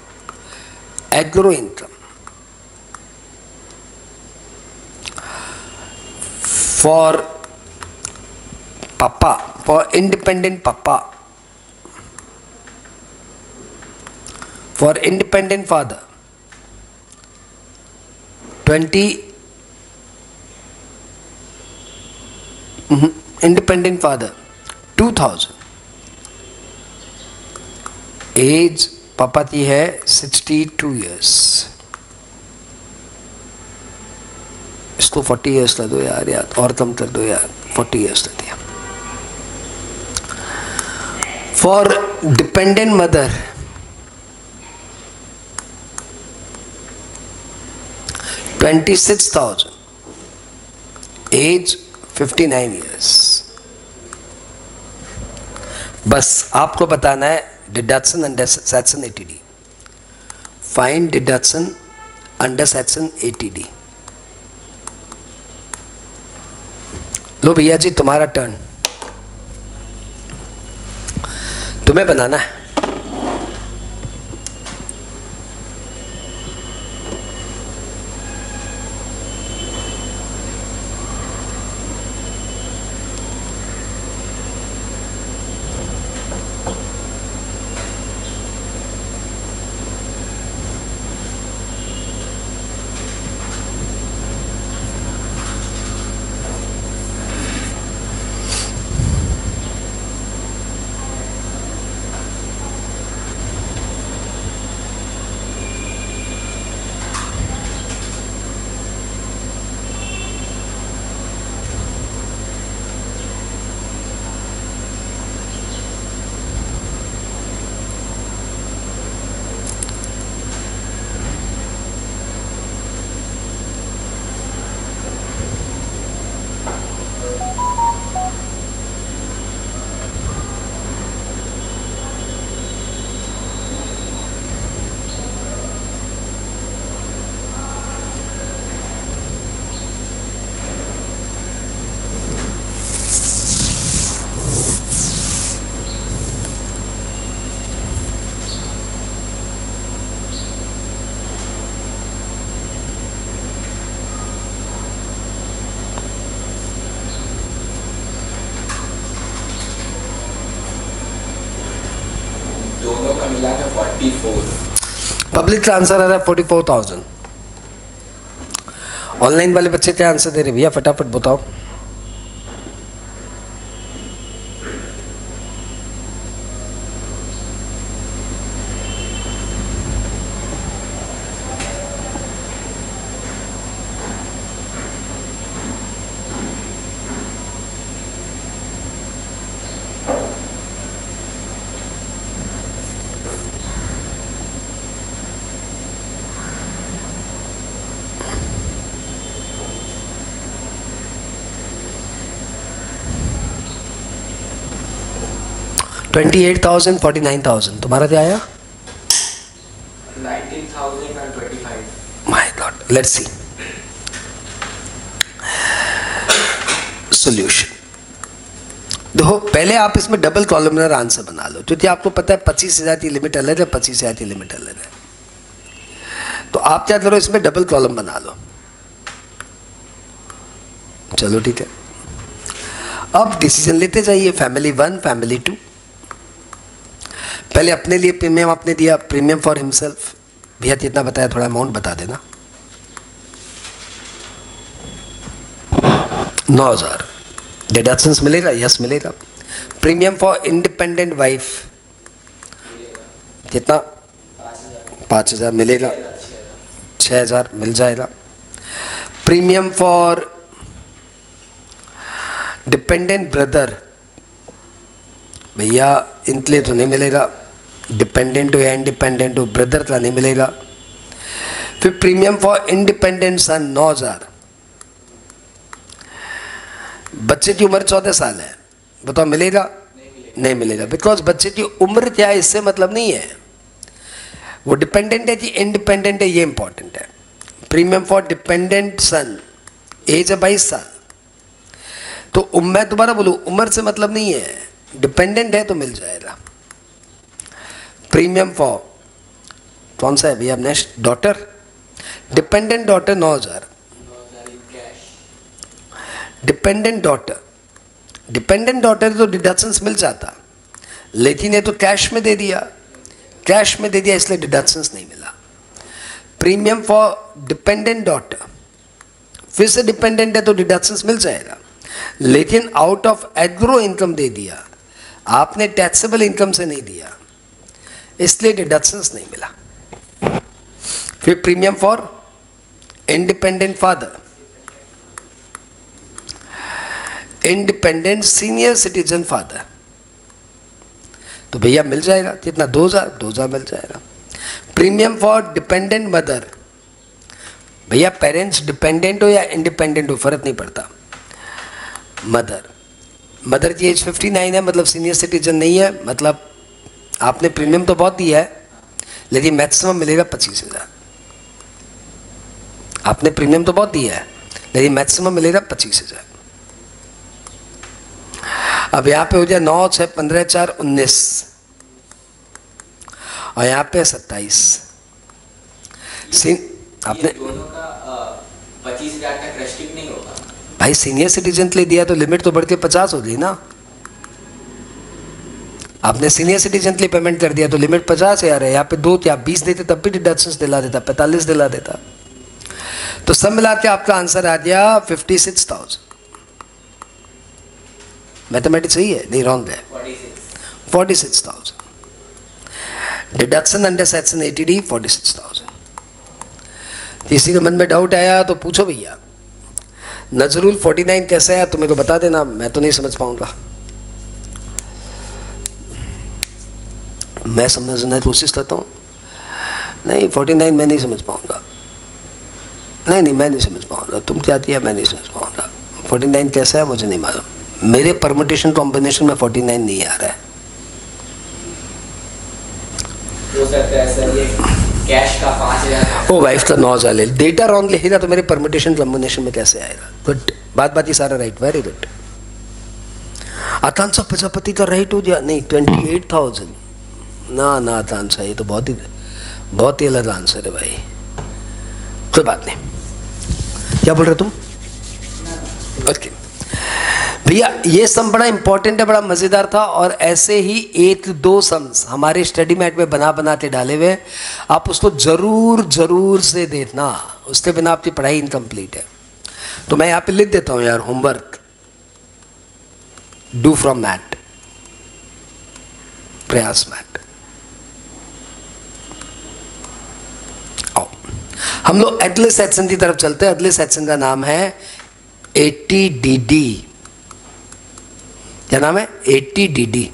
a gross income. For पापा, फॉर इंडिपेंडेंट पापा, for independent father 20 independent father 2000, as पापा की है 62 years, इसको 40 years लग दो यार और कम कर दो यार, 40 years लग दिया। For dependent mother 26,000, as 59 years। बस आपको बताना है deduction under section 80D, find deduction under section 80D। लो भैया जी तुम्हारा टर्न, तुम्हें बनाना है। पब्लिक का आंसर आ रहा है 44,000। ऑनलाइन वाले बच्चे क्या आंसर दे रहे भैया, फटाफट बताओ। $28,000, $49,000। तुम्हारा क्या आया? 19,025। My God, let's see solution. देखो पहले आप इसमें डबल कॉलमनर आंसर बना लो, क्योंकि आपको पता है 25,000 की लिमिट अलग है, 25,000 की लिमिट अलग है। तो आप क्या करो, इसमें डबल कॉलम बना लो। चलो ठीक है, अब डिसीजन लेते जाइए। Family 1, family 2। पहले अपने लिए प्रीमियम आपने दिया, प्रीमियम फॉर हिमसेल्फ भैया कितना बताया, थोड़ा अमाउंट बता देना। 9,000। डिडक्शंस मिलेगा? यस मिलेगा। प्रीमियम फॉर इंडिपेंडेंट वाइफ कितना? 5,000 मिलेगा। 6,000 मिल जाएगा। प्रीमियम फॉर डिपेंडेंट ब्रदर भैया इनके तो नहीं मिलेगा, डिपेंडेंट हो या इंडिपेंडेंट हो, ब्रदर का नहीं मिलेगा। फिर प्रीमियम फॉर इंडिपेंडेंट सन 9,000। बच्चे की उम्र 14 साल है, बताओ मिलेगा? नहीं मिलेगा, बिकॉज बच्चे की उम्र क्या है इससे मतलब नहीं है, वो डिपेंडेंट है कि इंडिपेंडेंट है, ये इंपॉर्टेंट है। Premium for dependent son, as है 22 साल। तो मैं दोबारा बोलूं, उम्र से मतलब नहीं है, डिपेंडेंट है तो मिल जाएगा। प्रीमियम फॉर कौन सा है भैया next? Daughter, dependent daughter 9,000। Dependent daughter, dependent daughter तो डिडक्शंस मिल जाता, लेकिन ये तो कैश में दे दिया, कैश में दे दिया इसलिए डिडक्शंस नहीं मिला। प्रीमियम फॉर डिपेंडेंट डॉटर, फिर से डिपेंडेंट है तो डिडक्शंस मिल जाएगा, लेकिन आउट ऑफ एग्रो इनकम दे दिया, आपने टैक्सेबल इनकम से नहीं दिया, इसलिए डिडक्शंस नहीं मिला। फिर premium for independent father, independent senior citizen father, तो भैया मिल जाएगा कितना, 2000 मिल जाएगा। प्रीमियम फॉर डिपेंडेंट मदर, भैया पेरेंट्स डिपेंडेंट हो या इंडिपेंडेंट हो फर्क नहीं पड़ता, मदर की एज 59 है, मतलब सीनियर सिटीजन नहीं है, मतलब आपने प्रीमियम तो बहुत दिया है लेकिन मैक्सिमम मिलेगा 25,000। आपने प्रीमियम तो बहुत दिया है लेकिन मैक्सिमम मिलेगा 25,000। अब यहां पे हो जाए 9, 6, 15, 4, 19 और यहां पे 27। आपने दोनों का 25,000 तक रेस्ट्रिक्ट नहीं होगा भाई, सीनियर सिटीजन के लिए दिया तो लिमिट तो बढ़ के 50 हो गई ना। आपने सीनियर सिटीजन के लिए पेमेंट कर दिया तो लिमिट 50,000 है। यहाँ पे 2 या 20 देते तब भी डिडक्शंस दिला देता, 45 दिला देता। तो सब मिला के आपका आंसर आ गया 56,000। मैथमेटिक्स सही है, नहीं रॉन्ग है, 46,000। Deduction under section 80D 46,000। किसी के मन में डाउट आया तो पूछो भैया। नजरुल 49 कैसे आया तुम्हें को बता देना, मैं तो नहीं समझ पाऊंगा। मैं समझने की कोशिश करता हूँ, नहीं 49 मैं नहीं समझ पाऊंगा, नहीं मैं नहीं समझ पाऊंगा। तुम क्या दिया मैं नहीं समझ पाऊंगा। 49 कैसा है मुझे नहीं मालूम, मेरे परमुटेशन कॉम्बिनेशन में 49 नहीं आ रहा है। हो सकता है सर ये कैश का 5,000, ओ वाइफ का 9,000 ले, डेटा रॉन्ग लिखेगा तो मेरे परमुटेशन कॉम्बिनेशन में कैसे आएगा। गुड, बात ही सारा राइट, वेरी गुड। आकांक्षा प्रजापति का राइट हो गया, नहीं 28,000 ना आकांक्षा, ये तो बहुत ही अलग आंसर है भाई। कोई बात नहीं, क्या बोल रहे तुम? ओके भैया, ये सम बड़ा इंपॉर्टेंट है, बड़ा मजेदार था। और ऐसे ही 1-2 सम्स हमारे स्टडी मैट में बना के डाले हुए, आप उसको जरूर से देखना, उसके बिना आपकी पढ़ाई इनकम्प्लीट है। तो मैं यहाँ पे लिख देता हूँ यार, होमवर्क डू फ्रॉम मैट, प्रयास मैट। आओ हम लोग अगले सेक्शन की तरफ चलते हैं। अगले सेक्शन का नाम है 80DD। क्या नाम है? 80DD।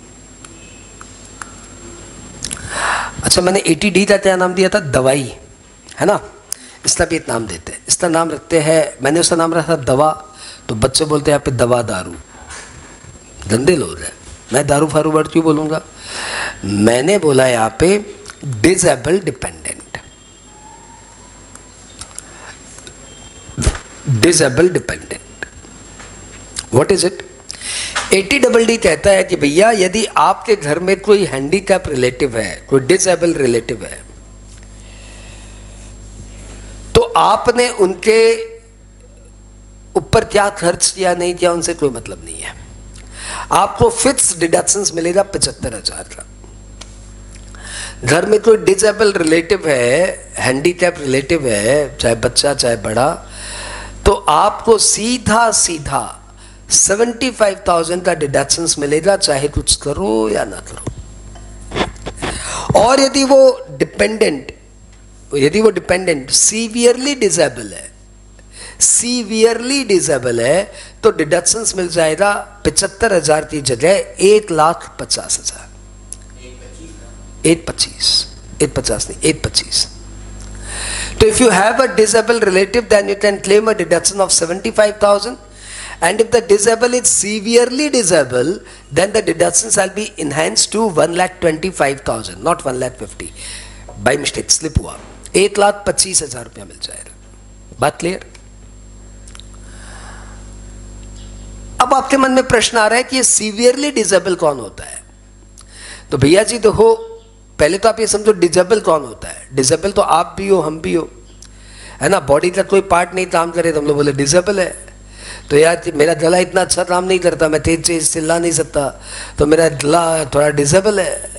अच्छा, मैंने 80D का क्या नाम दिया था? दवाई, है ना। इसका भी एक नाम देते हैं, इसका नाम रखते हैं, मैंने उसका नाम रखा दवा, तो बच्चे बोलते हैं यहाँ पे दवा दारू, गंदे लोग हैं। मैं दारू फारू वर्ड क्यों बोलूँगा? मैंने बोला यहाँ पे disable dependent, disable dependent. What is it? 80DD कहता है कि भैया यदि आपके घर में कोई हैंडीकैप रिलेटिव है, कोई डिसेबल रिलेटिव है, तो आपने उनके ऊपर क्या खर्च किया नहीं किया उनसे कोई मतलब नहीं है। आपको फिक्स डिडक्शंस मिलेगा 75,000 का। घर में कोई डिसेबल रिलेटिव है, हैंडीकैप रिलेटिव है, चाहे बच्चा चाहे बड़ा, तो आपको सीधा 75,000 का डिडक्शंस मिलेगा, चाहे कुछ करो या ना करो। और यदि वो डिपेंडेंट सीवियरली डिसेबल है, तो डिडक्शंस मिल जाएगा 75,000 की जगह 1,50,000। 1,25,000। So if you have a disabled relative, then you can claim a deduction of 75,000. And if the disabled is severely disabled, then the deduction shall be enhanced to 1,25,000, not 1,50,000. By mistake slip हुआ, 1,25,000 रुपया मिल जाएगा। बात क्लियर? अब आपके मन में प्रश्न आ रहा है कि ये सीवियरली डिसेबल कौन होता है? तो भैया जी देखो, पहले तो आप ये समझो डिसेबल कौन होता है। डिसेबल तो आप भी हो, हम भी हो, है ना। बॉडी का कोई पार्ट नहीं काम करे तो हम लोग बोले डिसेबल है। तो यार मेरा गला इतना अच्छा काम नहीं करता, मैं तेज चिल्ला नहीं सकता, तो मेरा गला थोड़ा डिसेबल है,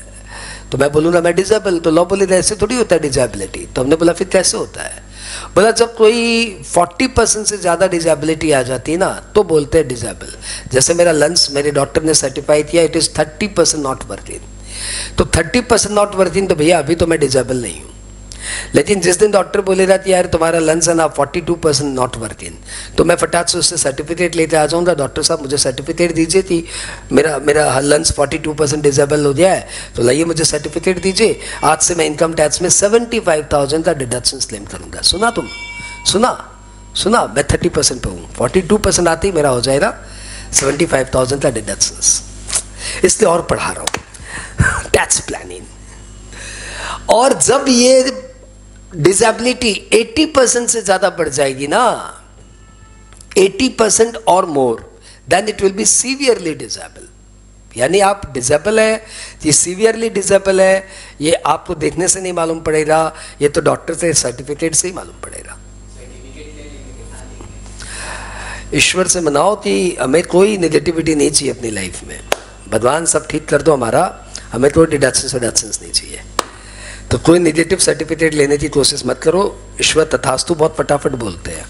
तो मैं बोलूँगा मैं डिसेबल। तो लॉ बोले ऐसे थोड़ी होता है डिसेबिलिटी। तो हमने बोला फिर कैसे होता है? बोला जब कोई 40% से ज़्यादा डिजेबिलिटी आ जाती है ना तो बोलते हैं डिजेबल। जैसे मेरा लंग्स मेरे डॉक्टर ने सर्टिफाई किया इट इज़ 30% नॉट वर्किंग, तो 30% नॉट वर्किंग तो भैया अभी तो मैं डिजेबल नहीं हूँ। लेकिन जिस दिन डॉक्टर बोलेगा कि यार तुम्हारा लंग्स है ना 42% नॉट वर्किंग, तो मैं फटाक से उससे सर्टिफिकेट लेते आ जाऊँगा, डॉक्टर साहब मुझे सर्टिफिकेट दीजिए कि मेरा लंग्स 42% डिजेबल हो गया है, तो लाइए मुझे सर्टिफिकेट दीजिए, आज से मैं इनकम टैक्स में 75,000 का डिडक्शन क्लेम करूँगा। सुना तुम, सुना मैं 30% पे हूँ, 42% आते ही मेरा हो जाएगा 75,000 का डिडक्शन। इसलिए और पढ़ा रहा हूँ टैक्स प्लानिंग। और जब ये डिसेबिलिटी 80% से ज्यादा बढ़ जाएगी ना, 80% और more, then it will be severely disable. यानी आप डिसेबल है, ये सीवियरली डिसेबल है, ये आपको देखने से नहीं मालूम पड़ेगा, ये तो डॉक्टर से सर्टिफिकेट से ही मालूम पड़ेगा। ईश्वर से मनाओ कि हमें कोई नेगेटिविटी नहीं चाहिए अपनी लाइफ में, भगवान सब ठीक कर दो हमारा, हमें कोई डिडक्शंस नहीं चाहिए। तो कोई नेगेटिव सर्टिफिकेट लेने की कोशिश मत करो। ईश्वर तथास्तु बहुत फटाफट बोलते हैं,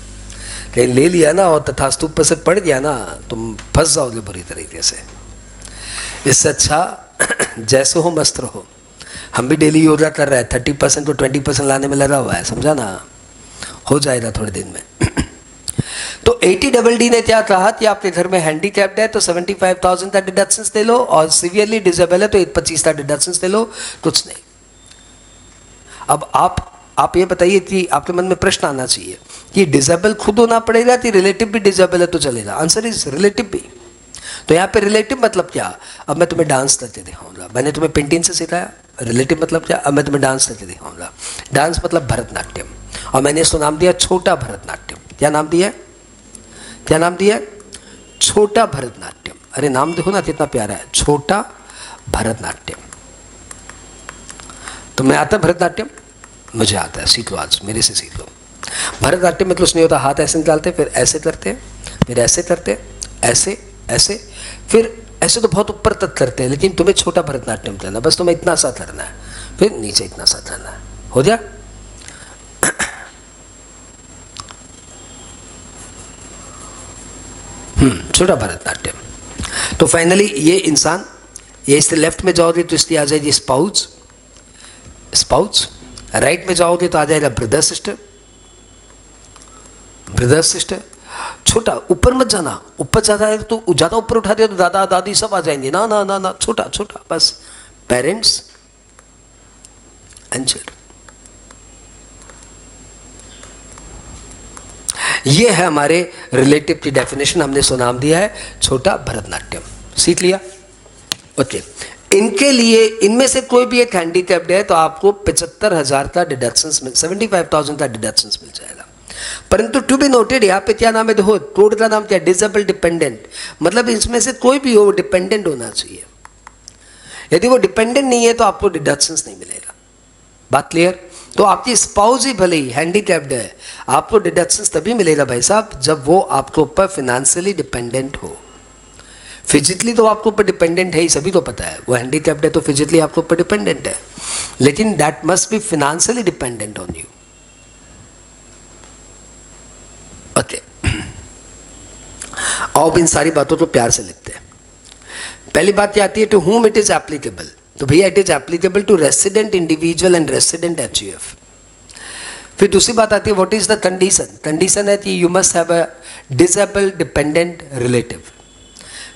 लेकिन ले लिया ना और तथास्तु पर से पड़ गया ना तुम फंस जाओगे बुरी तरीके से। इससे अच्छा जैसे हो मस्त रहो। हम भी डेली योगा कर रहे हैं, 30% को 20% लाने में लगा हुआ है, समझा ना, हो जाएगा थोड़े दिन में। तो 80DD ने क्या कहा कि आपके घर में हैंडीकैप्ड है तो 75,000 का डिडक्शन ले लो, और सीवियरली डिसेबल है तो 25 का डिडक्शन ले लो, कुछ नहीं। अब आप ये बताइए कि आपके मन में प्रश्न आना चाहिए कि डिसेबल खुद होना पड़ेगा कि रिलेटिव भी डिसेबल है तो चलेगा? आंसर इज रिलेटिव भी। तो यहाँ पे रिलेटिव मतलब क्या? अब मैं तुम्हें डांस करके दिखाऊंगा, मैंने तुम्हें पेंटिंग से सिखाया। रिलेटिव मतलब क्या? अब मैं तुम्हें डांस करके दिखाऊंगा। डांस मतलब भरतनाट्यम, और मैंने इसको नाम दिया छोटा भरतनाट्यम। क्या नाम दिया? क्या नाम दिया? छोटा भरतनाट्यम। अरे नाम देखो ना कितना प्यारा है, छोटा भरतनाट्यम। तो मैं आता भरतनाट्यम, मुझे आता है, सीख लो आज मेरे से सीख लो। भरतनाट्यम में कुछ नहीं होता, हाथ ऐसे निकालते, फिर ऐसे करते, फिर ऐसे करते, ऐसे ऐसे, फिर ऐसे तो बहुत ऊपर तक करते हैं, लेकिन तुम्हें छोटा भरतनाट्यम करना, बस तुम्हें इतना सा करना है, फिर नीचे इतना सा करना है, हो गया। छोटा भरतनाट्यम। तो फाइनली ये इंसान, ये इससे लेफ्ट में जाओगे तो इसकी आ जाएगी स्पाउस, स्पाउस। राइट में जाओगे तो आ जाएगा ब्रदर सिस्टर, ब्रदर सिस्टर। छोटा, ऊपर मत जाना, ऊपर जाता है तो ज्यादा ऊपर उठा दिया तो दादा दादी सब आ जाएंगे, ना ना ना ना, छोटा छोटा बस, पेरेंट्स एंड चिल्ड्रन। ये है हमारे रिलेटिव की डेफिनेशन, हमने सो नाम दिया है छोटा भरतनाट्यम। सीख लिया? ओके। इनके लिए, इनमें से कोई भी एक हैंडीकैप्ड है तो आपको 75,000 का डिडक्शंस मिल, 75,000 का डिडक्शंस मिल जाएगा। परंतु टू बी नोटेड, यहाँ पे क्या नाम है देखो, कोड का नाम क्या है? Disable dependent. मतलब इसमें से कोई भी हो डिपेंडेंट होना चाहिए। यदि वो डिपेंडेंट नहीं है तो आपको डिडक्शंस नहीं मिलेगा। बात क्लियर? तो आपकी स्पाउस ही भले ही हैंडीकैप्ड है, आपको डिडक्शंस तभी मिलेगा भाई साहब जब वो आपके ऊपर फिनेंशियली डिपेंडेंट हो। फिजिकली तो आपके ऊपर डिपेंडेंट है ही, सभी को पता है, वो हैंडीकैप्ड है तो फिजिकली आपके ऊपर डिपेंडेंट है, लेकिन that must be financially dependent on you. Okay, अब इन सारी बातों को प्यार से लिखते हैं। पहली बात क्या आती है? To whom it is applicable। तो भैया it is applicable to resident individual and resident HUF। फिर दूसरी बात आती है what is the condition. Condition है कि you must have a disabled dependent relative.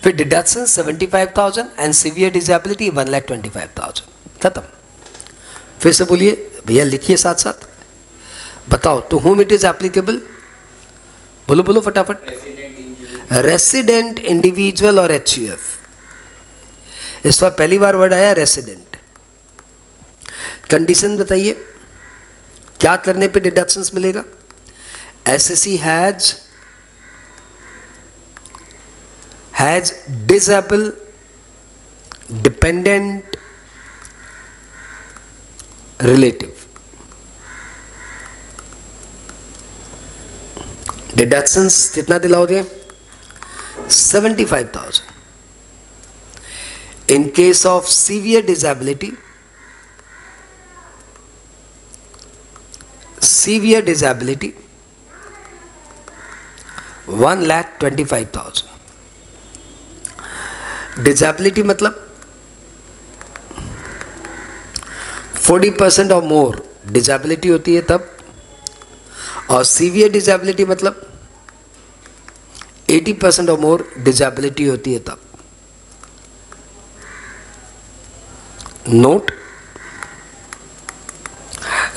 फिर डिडक्शन 75,000 एंड सीवियर डिसेबिलिटी 1,25,000। खत्म। फिर से बोलिए भैया, लिखिए साथ साथ, बताओ to whom it is applicable। बोलो बोलो फटाफट। रेसिडेंट इंडिविजुअल और HUF। इस बार पहली बार वर्ड आया रेसिडेंट। कंडीशन बताइए, क्या करने पे डिडक्शंस मिलेगा? SSC has disable dependent relative. Deductions कितना दिलाओगे? 75,000। In case of severe disability, severe disability 1,25,000। Disability मतलब 40% और मोर डिसेबिलिटी होती है तब, और सीवियर डिसेबिलिटी मतलब 80% और मोर डिसेबिलिटी होती है तब। नोट।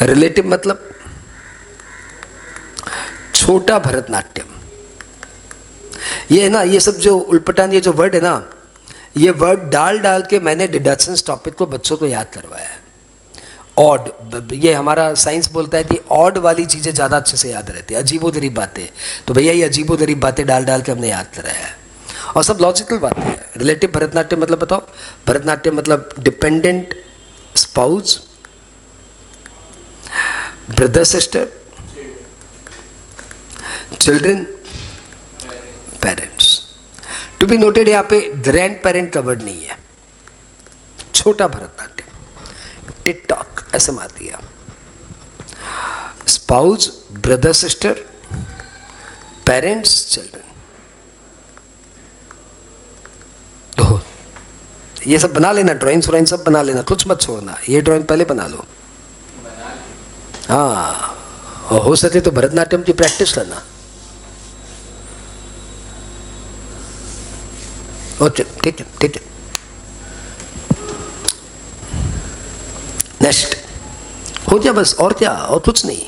रिलेटिव मतलब छोटा भरतनाट्यम। ये है ना, ये सब जो उल्पटान ये जो वर्ड है ना, ये वर्ड डाल डाल के मैंने डिडक्शंस टॉपिक को बच्चों को याद करवाया है। ऑड, ये हमारा साइंस बोलता है कि ऑड वाली चीज़ें ज़्यादा अच्छे से याद रहती है, अजीबोगरीब बातें। तो भैया ये अजीबोगरीब बातें डाल डाल के हमने याद कराया है, और सब लॉजिकल बातें हैं। रिलेटिव भरतनाट्यम मतलब बताओ। भरतनाट्यम मतलब dependent spouse, brother sister, children, parents. To be noted, यहाँ पे ग्रैंड पेरेंट का वर्ड नहीं है। छोटा भरतनाट्यम, टिकटॉक ऐसे मार दिया। Spouse, brother sister, parents, children. तो ये सब बना लेना, ड्राइंग सब बना लेना, कुछ मत छोड़ना। ये ड्राइंग पहले बना लो। हाँ, और हो सके तो भरतनाट्यम की प्रैक्टिस करना। ओके, ठीक है, ठीक है। नेक्स्ट हो गया बस, और क्या, और कुछ नहीं,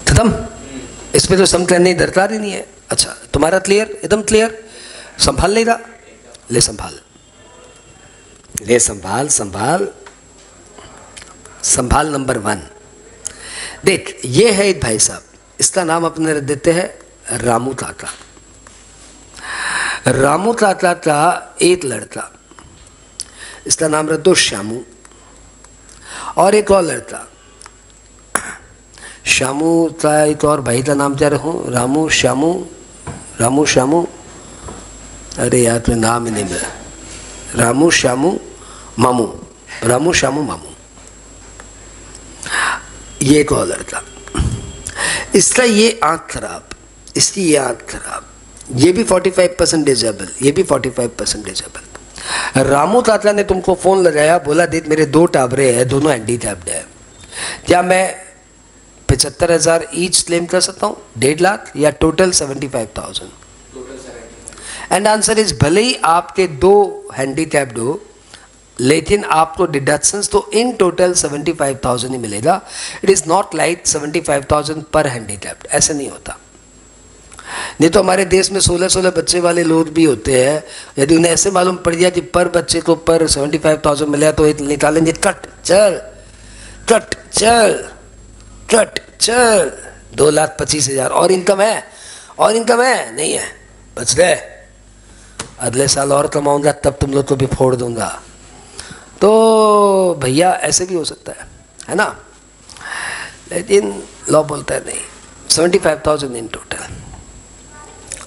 खत्म। इसमें तो सम करने की दरकार ही नहीं है। अच्छा, तुम्हारा क्लियर, एकदम क्लियर। संभाल लेगा, ले संभाल, ले संभाल, संभाल, संभाल। नंबर 1 देख, ये है एक भाई साहब, इसका नाम अपने रख देते हैं रामू ताता। रामू ताता का एक लड़का, इसका नाम रख दो श्यामू, और एक और लड़का श्यामू का, एक और भाई का नाम क्या रखूं? रामू श्यामू, रामू श्यामू, अरे यार तो नाम ही नहीं मिला। रामू श्यामू मामू, रामू श्यामू मामू, ये एक और लड़का। इसका ये आँख खराब, इसकी ये आँख खराब, ये भी 45% डिजेबल, ये भी 45% डिजेबल। रामू ताता ने तुमको फ़ोन लगाया, बोला देख मेरे 2 टाबरे हैं, दोनों हैंडीकैप्ड है, क्या मैं 75,000 ईच क्लेम कर सकता हूँ? 1.5 लाख या टोटल 75,000? एंड आंसर इज, भले ही आपके 2 हैंडीकैप्ड हो, लेकिन आपको डिडक्शंस तो इन टोटल 75,000 ही मिलेगा। इट इज़ नॉट लाइक 75,000 पर हैंडीकैप्ड, ऐसे नहीं होता। नहीं तो हमारे देश में 16 बच्चे वाले लोग भी होते हैं, यदि उन्हें ऐसे मालूम पड़ गया कि पर बच्चे को पर 75,000 मिला तो निकालेंगे, कट चल, कट चल, कट चल, 2,25,000 और इनकम है, और इनकम है, नहीं है, बच गए, अगले साल और कमाऊंगा तब तुम लोग को भी फोड़ दूंगा। तो भैया ऐसे भी हो सकता है ना, लेकिन लॉ बोलता है नहीं, 75,000 इन टोटल।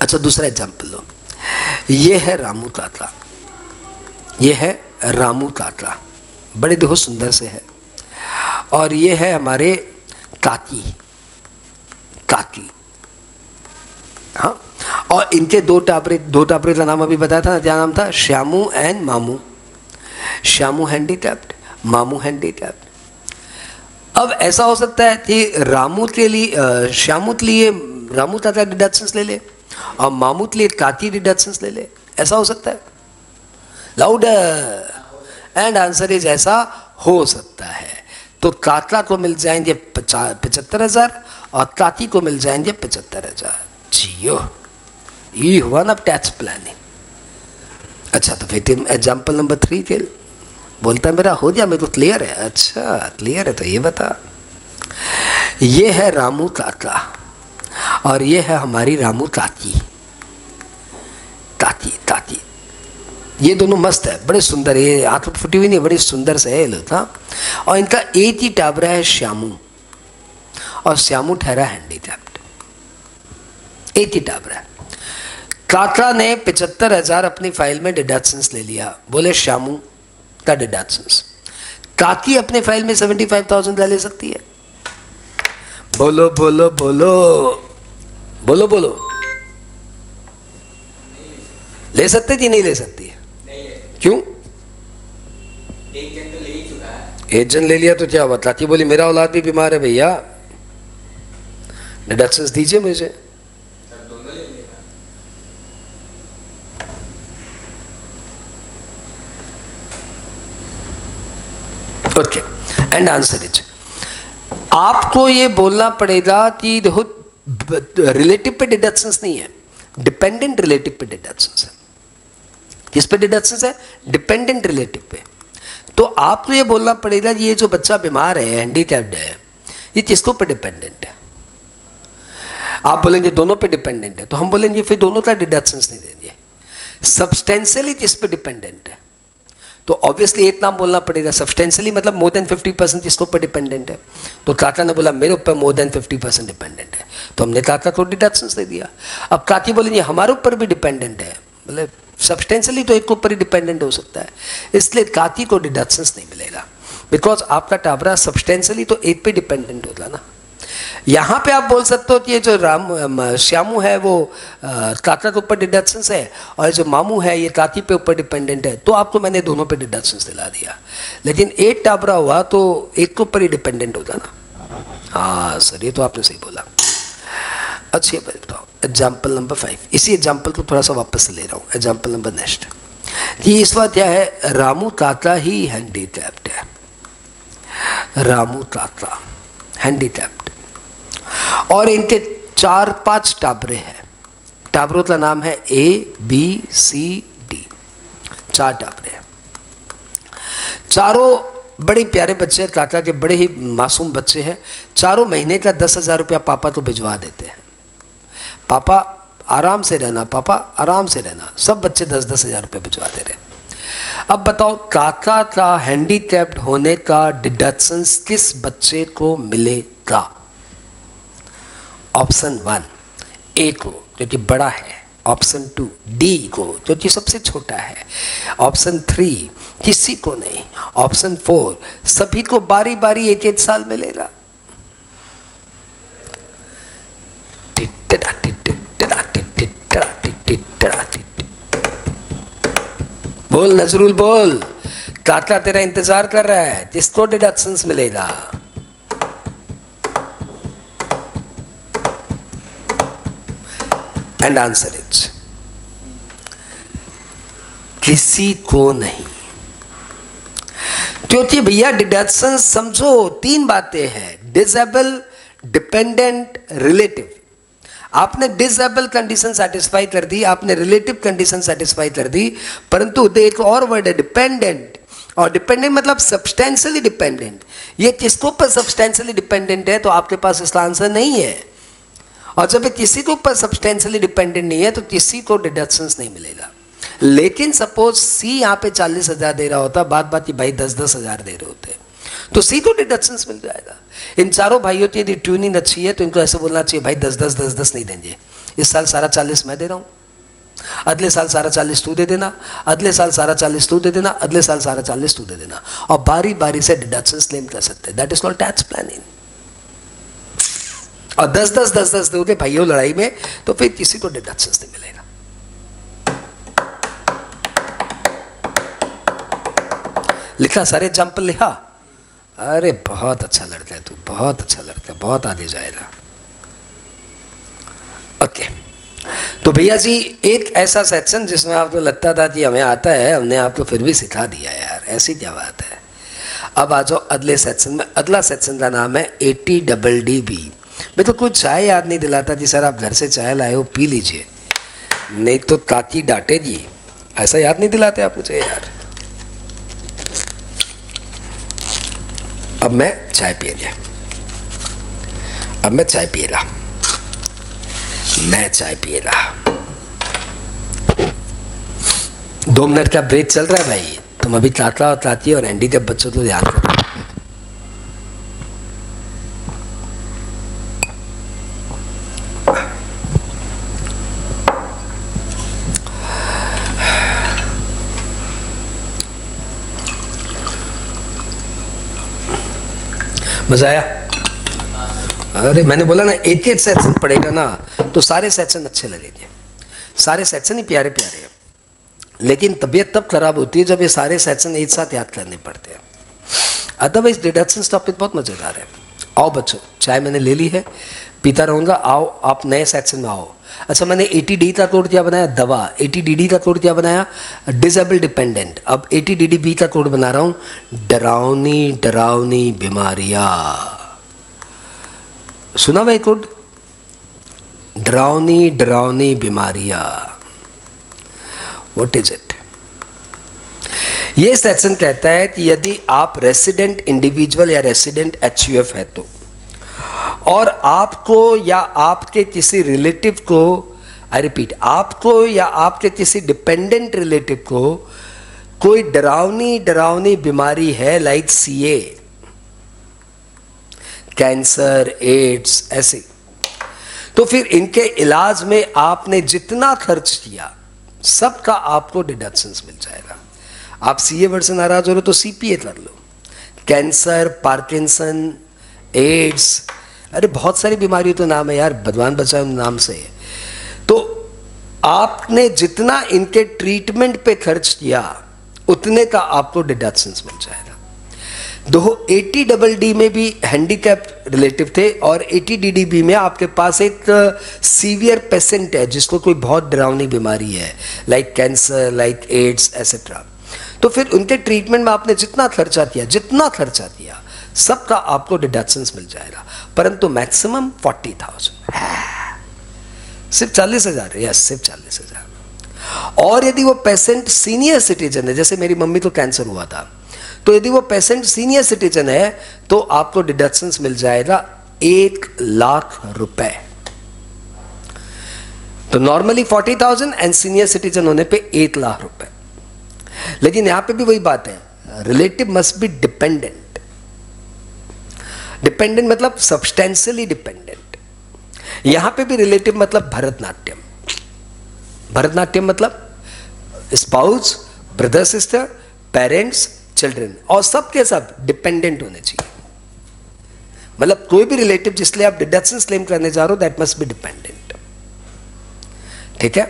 अच्छा, दूसरा एग्जाम्पल लो, ये है रामू ताता, ये है रामू ताता, बड़े देखो सुंदर से है, और ये है हमारे काकी, काकी, हाँ। और इनके 2 टाबरे का नाम अभी बताया था ना, क्या नाम था? श्यामू एंड मामू। श्यामू हैंडीकैप्ड, मामू हैंडीकैप्ड। अब ऐसा हो सकता है कि रामू के लिए, श्यामू के लिए रामू ताता डिडक्शंस ले ले, और मामू के लिए काकी डिडक्शंस ले ले, ऐसा हो सकता है? लाउडर। एंड आंसर इज, ऐसा हो सकता है। तो काका को मिल जाएंगे 75,000 और काकी को मिल जाएंगे 75,000। जियो, ये हुआ ना टैक्स प्लानिंग। अच्छा, तो फिर एग्जाम्पल नंबर 3 के बोलता है मेरा हो गया, मेरे को क्लियर है। अच्छा क्लियर है, तो ये बता, ये है रामू ताता और ये है हमारी रामू ताती, ताती ताती। ये दोनों मस्त है, बड़े सुंदर, ये आंख फुटी हुई नहीं, बड़ी सुंदर से है लोग, हाँ। और इनका एक ही टाबरा है श्यामू, और श्यामू ठहरा हैंडीकैप्ड, एक ही टाबरा है। काका ने 75,000 अपनी फाइल में डिडक्शंस ले लिया, बोले श्यामू का डिडक्शंस। काकी अपने फाइल में 75,000 ले सकती है? बोलो बोलो बोलो बोलो बोलो, ले सकते कि नहीं ले सकती है? नहीं है। क्यों? एक जन तो ले ही चुका है। एक जन ले लिया तो क्या हुआ? काकी बोली मेरा औलाद भी बीमार है भैया, डिडक्शंस दीजिए मुझे। सर दोनों ले लेगा। ओके, एंड आंसर इज, आपको ये बोलना पड़ेगा कि देखो रिलेटिव पे डिडक्शंस नहीं है, डिपेंडेंट रिलेटिव पे डिडक्शंस है। किस पे डिडक्शंस है? डिपेंडेंट रिलेटिव पे। तो आपको ये बोलना पड़ेगा कि ये जो बच्चा बीमार है, हैंडीकैप्ड है, ये किसको पे डिपेंडेंट है? आप बोलेंगे दोनों पे डिपेंडेंट है, तो हम बोलेंगे फिर दोनों का डिडक्शंस नहीं देंगे। सब्सटेंशियली किस पे डिपेंडेंट है? तो ऑब्वियसली एक नाम बोलना पड़ेगा। सब्सटेंशियली मतलब मोर देन 50% किसके ऊपर डिपेंडेंट है? तो काका ने बोला मेरे ऊपर मोर देन 50% डिपेंडेंट है, तो हमने काका को डिडक्शंस दे दिया। अब काकी बोलेंगे हमारे ऊपर भी डिपेंडेंट है, मतलब सब्सटेंशियली तो एक के ऊपर ही डिपेंडेंट हो सकता है, इसलिए काकी को डिडक्शंस नहीं मिलेगा, बिकॉज आपका टाबरा सब्सटेंशियली तो एक पे डिपेंडेंट होगा ना। यहाँ पे आप बोल सकते हो कि ये जो श्यामू है वो काका के ऊपर डिडक्शंस है, और जो मामू है ये काकी पे ऊपर डिपेंडेंट है, तो आपको मैंने दोनों पे डिडक्शंस दिला दिया। लेकिन एक टाबरा हुआ तो एक के ऊपर ही डिपेंडेंट होगा ना। हाँ सर, ये तो आपने सही बोला। अच्छी बताओ, एग्जाम्पल नंबर 5। इसी एग्जाम्पल को थोड़ा सा वापस से ले रहा हूँ। एग्जाम्पल नंबर नेक्स्ट, ये इस बार क्या है, रामू काका ही हैंडीकैप्ड है। रामू काका हैंडीकैप्ड, और इनके 4-5 टाबरे हैं। टाबरों का नाम है ABCD, 4 टाबरे हैं। चारों बड़े प्यारे बच्चे हैं, काका के बड़े ही मासूम बच्चे हैं। चारों महीने का 10,000 रुपया पापा तो भिजवा देते हैं। पापा आराम से रहना, पापा आराम से रहना, सब बच्चे 10-10 हज़ार रुपये भिजवाते रहे। अब बताओ काका का हैंडीकैप्ड होने का डिडक्शंस किस बच्चे को मिलेगा? ऑप्शन 1 ए को जो कि बड़ा है, ऑप्शन 2 डी को जो कि सबसे छोटा है, ऑप्शन 3 किसी को नहीं, ऑप्शन 4 सभी को बारी बारी एक साल मिलेगा। बोल नजरुल बोल, काका तेरा इंतजार कर रहा है, किसको डिडक्शंस मिलेगा? एंड आंसर इज किसी को नहीं। क्योंकि भैया डिडक्शन समझो 3 बातें हैं, डिसेबल, डिपेंडेंट, रिलेटिव। आपने डिसेबल कंडीशन सेटिस्फाई कर दी, आपने रिलेटिव कंडीशन सेटिस्फाई कर दी, परंतु एक और वर्ड है डिपेंडेंट, और डिपेंडेंट मतलब सब्सटेंशियली डिपेंडेंट। ये किसको पर सब्सटेंशियली डिपेंडेंट है, तो आपके पास इसका आंसर नहीं है। और जब किसी के ऊपर सब्सटेंशियली डिपेंडेंट नहीं है तो किसी को डिडक्शंस नहीं मिलेगा। लेकिन सपोज सी यहाँ पे 40,000 दे रहा होता, बात बात की भाई 10-10 हज़ार दे रहे होते, तो सी को डिडक्शंस मिल जाएगा। इन चारों भाइयों की यदि ट्यूनिंग अच्छी है तो इनको ऐसे बोलना चाहिए भाई 10-10 नहीं देंगे, इस साल सारा 40 मैं दे रहा हूँ, अगले साल सारा 40 तू दे देना, अगले साल सारा 40 तू दे देना, अगले साल सारा 40 तू दे देना, और बारी बारी से डिडक्शंस क्लेम कर सकते हैं। That is called tax planning. और 10-10 दोगे भाइयों लड़ाई में तो फिर किसी को डिडक्शंस नहीं मिलेगा। लिखा सारे एग्जाम्पल लिखा? अरे बहुत अच्छा लड़का है तू, बहुत अच्छा लड़का है, बहुत आगे जाएगा। ओके, तो भैया जी एक ऐसा सेक्शन जिसमें आपको लगता था कि हमें आता है, हमने आपको फिर भी सिखा दिया यार, ऐसी क्या बात है। अब आ जाओ अगले सेक्शन में। अगला सेक्शन का नाम है ATDDB। मैं तो कुछ चाय याद नहीं दिलाता जी, सर आप घर से चाय लाए हो पी लीजिए, नहीं तो काकी डांटेगी, ऐसा याद नहीं दिलाते आप मुझे यार। अब मैं चाय पी लिया, अब मैं चाय पिएगा, मैं चाय पिएगा। 2 मिनट का ब्रेक चल रहा है भाई, तुम अभी काका और काकी और एंडी के बच्चों को ध्यान रखो। मजा आया? अरे मैंने बोला ना, एक एक सेक्शन पढ़ेगा ना तो सारे सेक्शन अच्छे लगेंगे, सारे सेक्शन ही प्यारे प्यारे हैं। लेकिन तबीयत तब खराब होती है जब ये सारे सेक्शन एक साथ याद करने पड़ते हैं। अदरवाइज डिडक्शन टॉपिक बहुत मजेदार है। आओ बच्चों, चाय मैंने ले ली है, पीता रहूंगा, आओ आप नए सेक्शन में आओ। अच्छा, मैंने 80D का कोड क्या बनाया? दवा। 80DD का कोड क्या बनाया? Disable dependent. अब 80DDB का कोड बना रहा हूं, डरावनी डरावनी बीमारियां। सुना भाई कोड? डरावनी डरावनी बीमारियां, व्हाट इज इट? ये सेक्शन कहता है कि यदि आप रेसिडेंट इंडिविजुअल या रेसिडेंट HUF है तो, और आपको या आपके किसी रिलेटिव को, आई रिपीट, आपको या आपके किसी डिपेंडेंट रिलेटिव को कोई डरावनी डरावनी बीमारी है, लाइक CA, कैंसर, एड्स, ऐसे, तो फिर इनके इलाज में आपने जितना खर्च किया सबका आपको डिडक्शंस मिल जाएगा। आप CA वर्ड से नाराज हो रहे हो तो CPA कर लो। कैंसर, पार्किंसन, एड्स, अरे बहुत सारी बीमारियों तो नाम है यार, भगवान बचाए नाम से। तो आपने जितना इनके ट्रीटमेंट पे खर्च किया उतने का आपको डिडक्शंस मिल जाएगा। दो 80DD में भी हैंडीकैप रिलेटिव थे और 80DDB में आपके पास एक सीवियर पेशेंट है जिसको कोई बहुत डरावनी बीमारी है, like cancer, like AIDS etcetera. तो फिर उनके ट्रीटमेंट में आपने जितना खर्चा किया सबका आपको डिडक्शंस मिल जाएगा, परंतु मैक्सिमम 40,000, सिर्फ 40,000। यस, सिर्फ 40,000। और यदि वो पेशेंट सीनियर सिटीजन है, जैसे मेरी मम्मी को कैंसर हुआ था, तो यदि वो पेशेंट सीनियर सिटीजन है तो आपको डिडक्शंस मिल जाएगा 1 लाख रुपए। तो नॉर्मली 40,000 एंड सीनियर सिटीजन होने पे 1 लाख रुपए। लेकिन यहां पे भी वही बात है, relative must be dependent. Dependent मतलब सब्सटेंशियली डिपेंडेंट। यहां पे भी रिलेटिव मतलब भरतनाट्यम। भरतनाट्यम मतलब spouse, brother sister, parents, children, और सब के सब डिपेंडेंट होने चाहिए। मतलब कोई भी रिलेटिव जिसलिए आप डिडक्शन क्लेम करने जा रहे हो, दैट मस्ट बी डिपेंडेंट। ठीक है?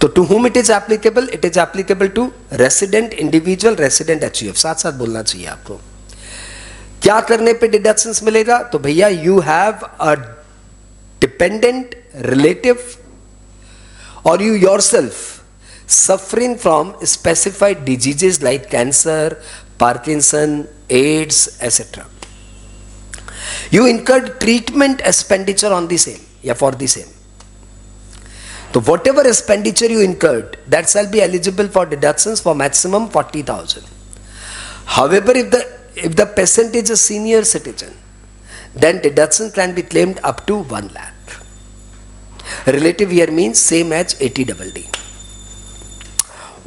तो to whom it is applicable? It is applicable to resident individual, resident HUF। साथ साथ बोलना चाहिए आपको। क्या करने पे डिडक्शंस मिलेगा? तो भैया, you have a dependent relative or you yourself suffering from specified diseases like cancer, Parkinson, AIDS, etc. You incurred treatment expenditure on the same, yeah, for the same. So whatever expenditure you incurred, that shall be eligible for deductions for maximum 40,000. However, if the patient is a senior citizen, then deduction can be claimed up to 1 lakh. Relative here means same as 80DD.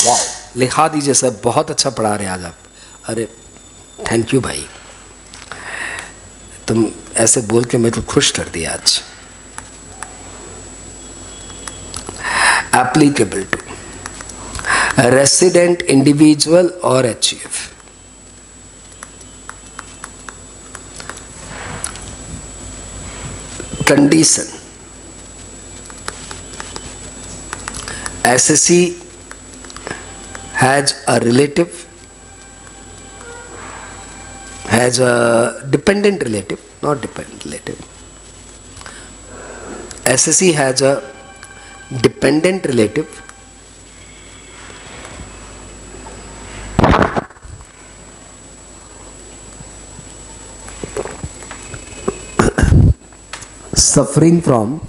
वाह, लिखा दीजिए सर, बहुत अच्छा पढ़ा रहे आज आप। अरे थैंक यू भाई, तुम ऐसे बोल के मेरे को खुश कर दिया आज। एप्लीकेबल टू रेसिडेंट इंडिविजुअल और HUF। Condition, SSC has a relative, has a dependent relative, not dependent relative. SSC has a dependent relative suffering from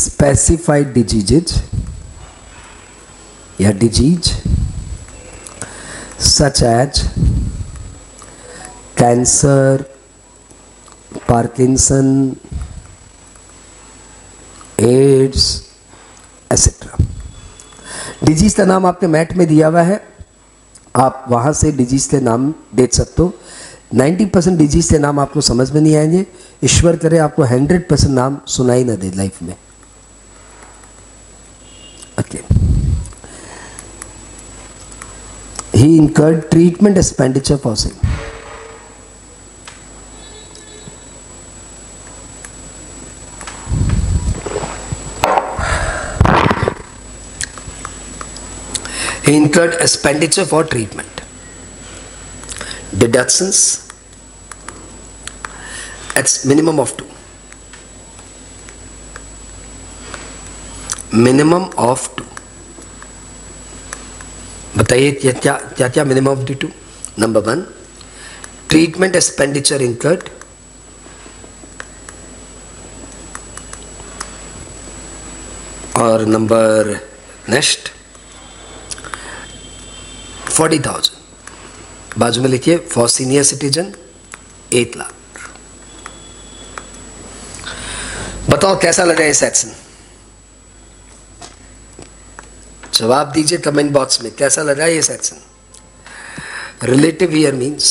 specified diseases या disease such as cancer, Parkinson, AIDS, etc. Disease का नाम आपके मैट में दिया हुआ है, आप वहां से डिजीज के नाम देख सकते हो। 90% डिजीज के नाम आपको समझ में नहीं आएंगे, ईश्वर करे आपको 100% नाम सुनाई ना दे लाइफ में। Okay, he he incurred treatment expenditure for same. He incurred expenditure for treatment. Deductions at minimum of 2. Minimum of 2. बताइए क्या क्या क्या minimum of due to? Number 1, treatment expenditure incurred, और नंबर नेक्स्ट 40,000. बाजू में लिखिए फॉर सीनियर सिटीजन 8 लाख. बताओ कैसा लगा ये सेक्शन? जवाब दीजिए कमेंट बॉक्स में, कैसा लगा ये सेक्शन? रिलेटिव हियर मीन्स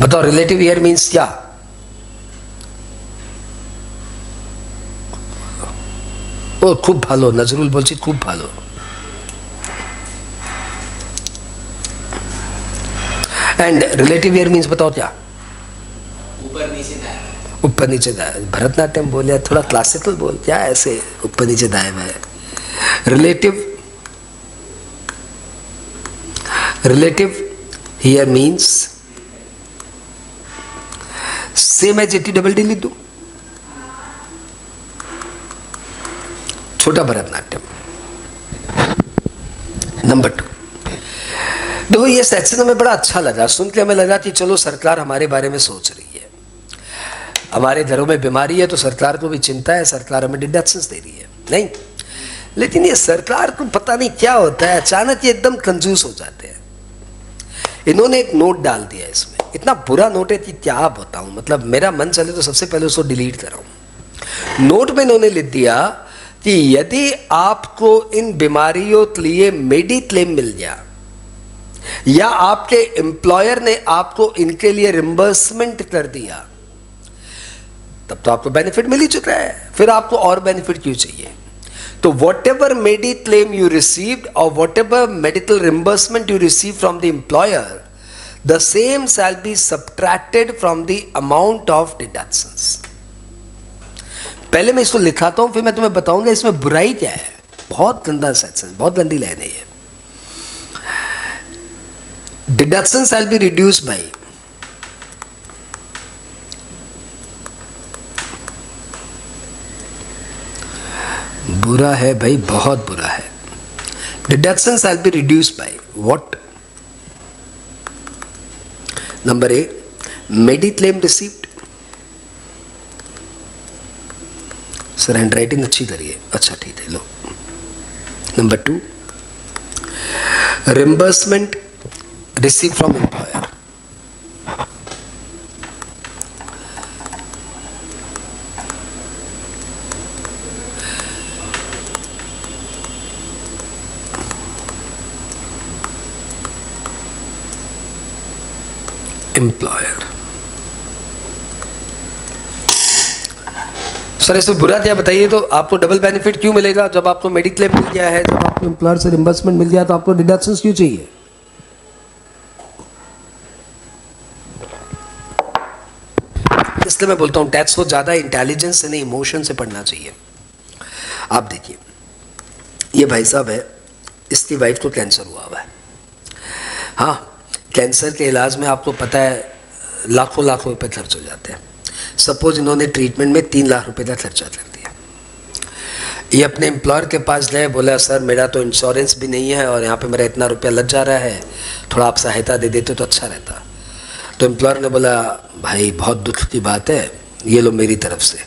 बताओ रिलेटिव हियर मीन्स क्या? ও খুব ভালো, নজরুল বলছি খুব ভালো. एंड रिलेटिव हियर मीन्स बताओ क्या? ऊपर नीचे दाएं. ऊपर नीचे दाएं. भरतनाट्यम बोले, थोड़ा क्लासिकल बोल, क्या ऐसे ऊपर नीचे दाएं में? Relative here means same as ATDD लिख दो. छोटा भरतनाट्यम. नंबर 2, देखो ये सेक्शन हमें बड़ा अच्छा लगा, सुन के हमें लगा कि चलो सरकार हमारे बारे में सोच रही है. हमारे घरों में बीमारी है तो सरकार को भी चिंता है, सरकार हमें डिडक्शंस दे रही है. नहीं, लेकिन ये सरकार को पता नहीं क्या होता है, अचानक ये एकदम कंजूस हो जाते हैं. इन्होंने एक नोट डाल दिया इसमें, इतना बुरा नोट है कि क्या बताऊं. मतलब मेरा मन चले तो सबसे पहले उसको डिलीट कराऊं. नोट में इन्होंने लिख दिया कि यदि आपको इन बीमारियों के लिए मेडिक्लेम मिल गया या आपके एम्प्लॉयर ने आपको इनके लिए रिम्बर्समेंट कर दिया, तब तो आपको बेनिफिट मिल ही चुका है, फिर आपको और बेनिफिट क्यों चाहिए? तो whatever mediclaim you received or whatever medical reimbursement you receive from the employer, the same shall be subtracted from the amount of deductions. पहले मैं इसको लिखाता हूं, फिर मैं तुम्हें बताऊंगा इसमें बुराई क्या है. बहुत गंदा सेक्शन, बहुत गंदी लाइन है ये. Deduction shall be reduce by बुरा है भाई, बहुत बुरा है. Deduction shall be reduce by what? Number 1, mediclaim received. Sir hand writing अच्छी करिए. अच्छा ठीक है, लो. Number 2, reimbursement receive from employer. Employer. Sir इसमें बुरा क्या बताइए? तो आपको डबल बेनिफिट क्यों मिलेगा? जब आपको मेडिक्लेम मिल गया है, जब आपको एम्प्लॉयर से रिम्बर्समेंट मिल गया, तो आपको डिडक्शंस क्यों चाहिए? इसलिए मैं बोलता हूं टैक्स को ज्यादा इंटेलिजेंस से नहीं, इमोशन से पढ़ना चाहिए. आप देखिए, ये भाई साहब है, इसकी वाइफ को कैंसर हुआ है. हाँ, कैंसर के इलाज में आपको पता है लाखों लाखों रुपए खर्च हो जाते हैं. सपोज इन्होंने ट्रीटमेंट में 3 लाख रुपए का खर्चा कर दिया. ये अपने एम्प्लॉयर के पास गए, बोला सर मेरा तो इंश्योरेंस भी नहीं है और यहाँ पे मेरा इतना रुपया लग जा रहा है, थोड़ा आप सहायता दे देते तो अच्छा रहता. तो एम्प्लॉयर ने बोला भाई बहुत दुख की बात है, ये लो मेरी तरफ से.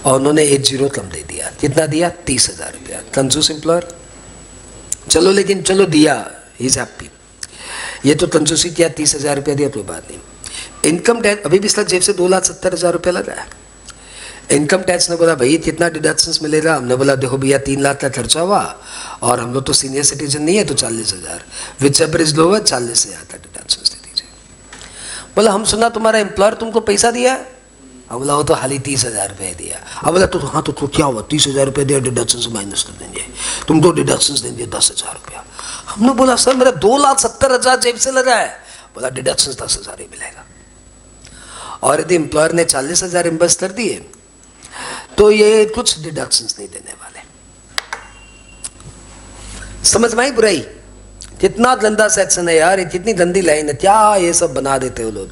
और उन्होंने 1 जीरो कम दे दिया. कितना दिया? 30,000 रुपया. कंजूस एम्प्लॉयर. चलो लेकिन चलो दिया, ही इज हैप्पी. ये तो कंजूसी किया, 30,000 रुपया दिया, कोई बात नहीं. इनकम टैक्स अभी भी इसका जेब से 2,70,000 रुपया लगा है. इनकम टैक्स ने बोला भाई कितना डिडक्शंस मिलेगा? हमने बोला देखो भैया 3 लाख का खर्चा हुआ और हम लोग तो सीनियर सिटीजन नहीं है तो 40,000, विच एवर इज लोअर 40,000 का डिडक्शंस दे दीजिए. बोला हम सुना तुम्हारा एम्प्लॉयर तुमको पैसा दिया. अब बोला वो तो हाली 30,000 रुपये दिया। अब बोला तो हाँ तो क्या हुआ, 30,000 रुपये दिया, डिडक्शन से माइनस कर देंगे, तुम तो डिडक्शन देंगे 10,000 रुपया। हमने बोला सर मेरा 2,70,000 जेब से लगा है। बोला डिडक्शन 10,000 ही मिलेगा। और यदि एम्प्लॉयर ने 40,000 इन्वेस्ट कर दिए तो ये कुछ डिडक्शंस नहीं देने वाले। समझ में आई बुराई? कितना गंदा सेक्शन है यार, कितनी गंदी लाइन है, क्या ये सब बना देते हो लोग।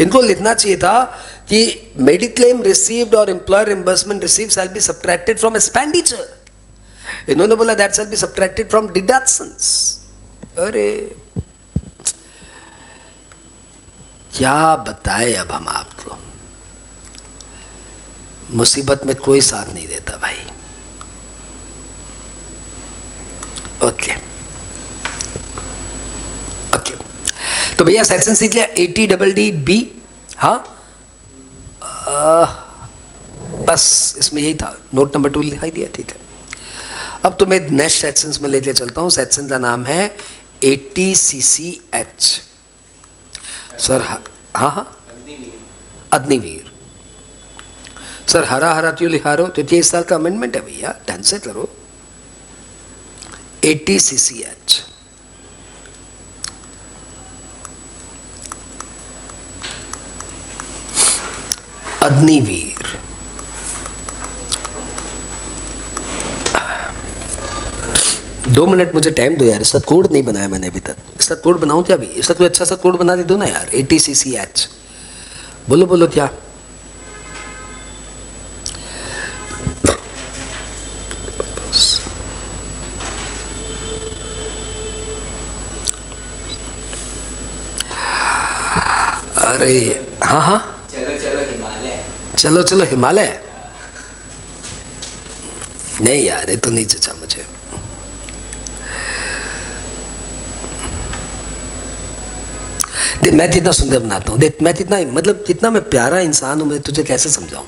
इनको लिखना चाहिए था कि मेडिक्लेम रिसीव्ड और employer reimbursement received shell be subtracted from expenditure. इन्होंने बोला that shall be subtracted from deductions. अरे क्या बताए अब हम आपको, मुसीबत में कोई साथ नहीं देता भाई। ओके ओके, तो भैया सेक्शन सीख लिया 80DD हाँ, बस इसमें यही था, नोट नंबर 2 दिखाई दिया, ठीक है। अब तो मैं नेक्स्ट सेक्शंस में लेके चलता हूं। सेक्शन का नाम है 80CCH। सर हाँ हाँ, अग्निवीर। सर हरा हरा क्यों लिखा रहे हो? तो 23 साल का अमेंडमेंट है भैया, ढंग से करो। 80CCH अग्निवीर। दो मिनट मुझे टाइम दो यार, इसका कोड नहीं बनाया मैंने अभी तक। इसका कोड बनाऊं क्या अभी? इसका कोई अच्छा सा कोड बना दे दो ना यार। 80CCH बोलो बोलो क्या? अरे हाँ हाँ, चलो चलो हिमालय। चलो चलो हिमालय। नहीं यार ये तो नहीं जचा मुझे। देख मैं जितना सुंदर बनाता हूँ, देख मैं जितना मतलब जितना मैं प्यारा इंसान हूँ, मैं तुझे कैसे समझाऊं।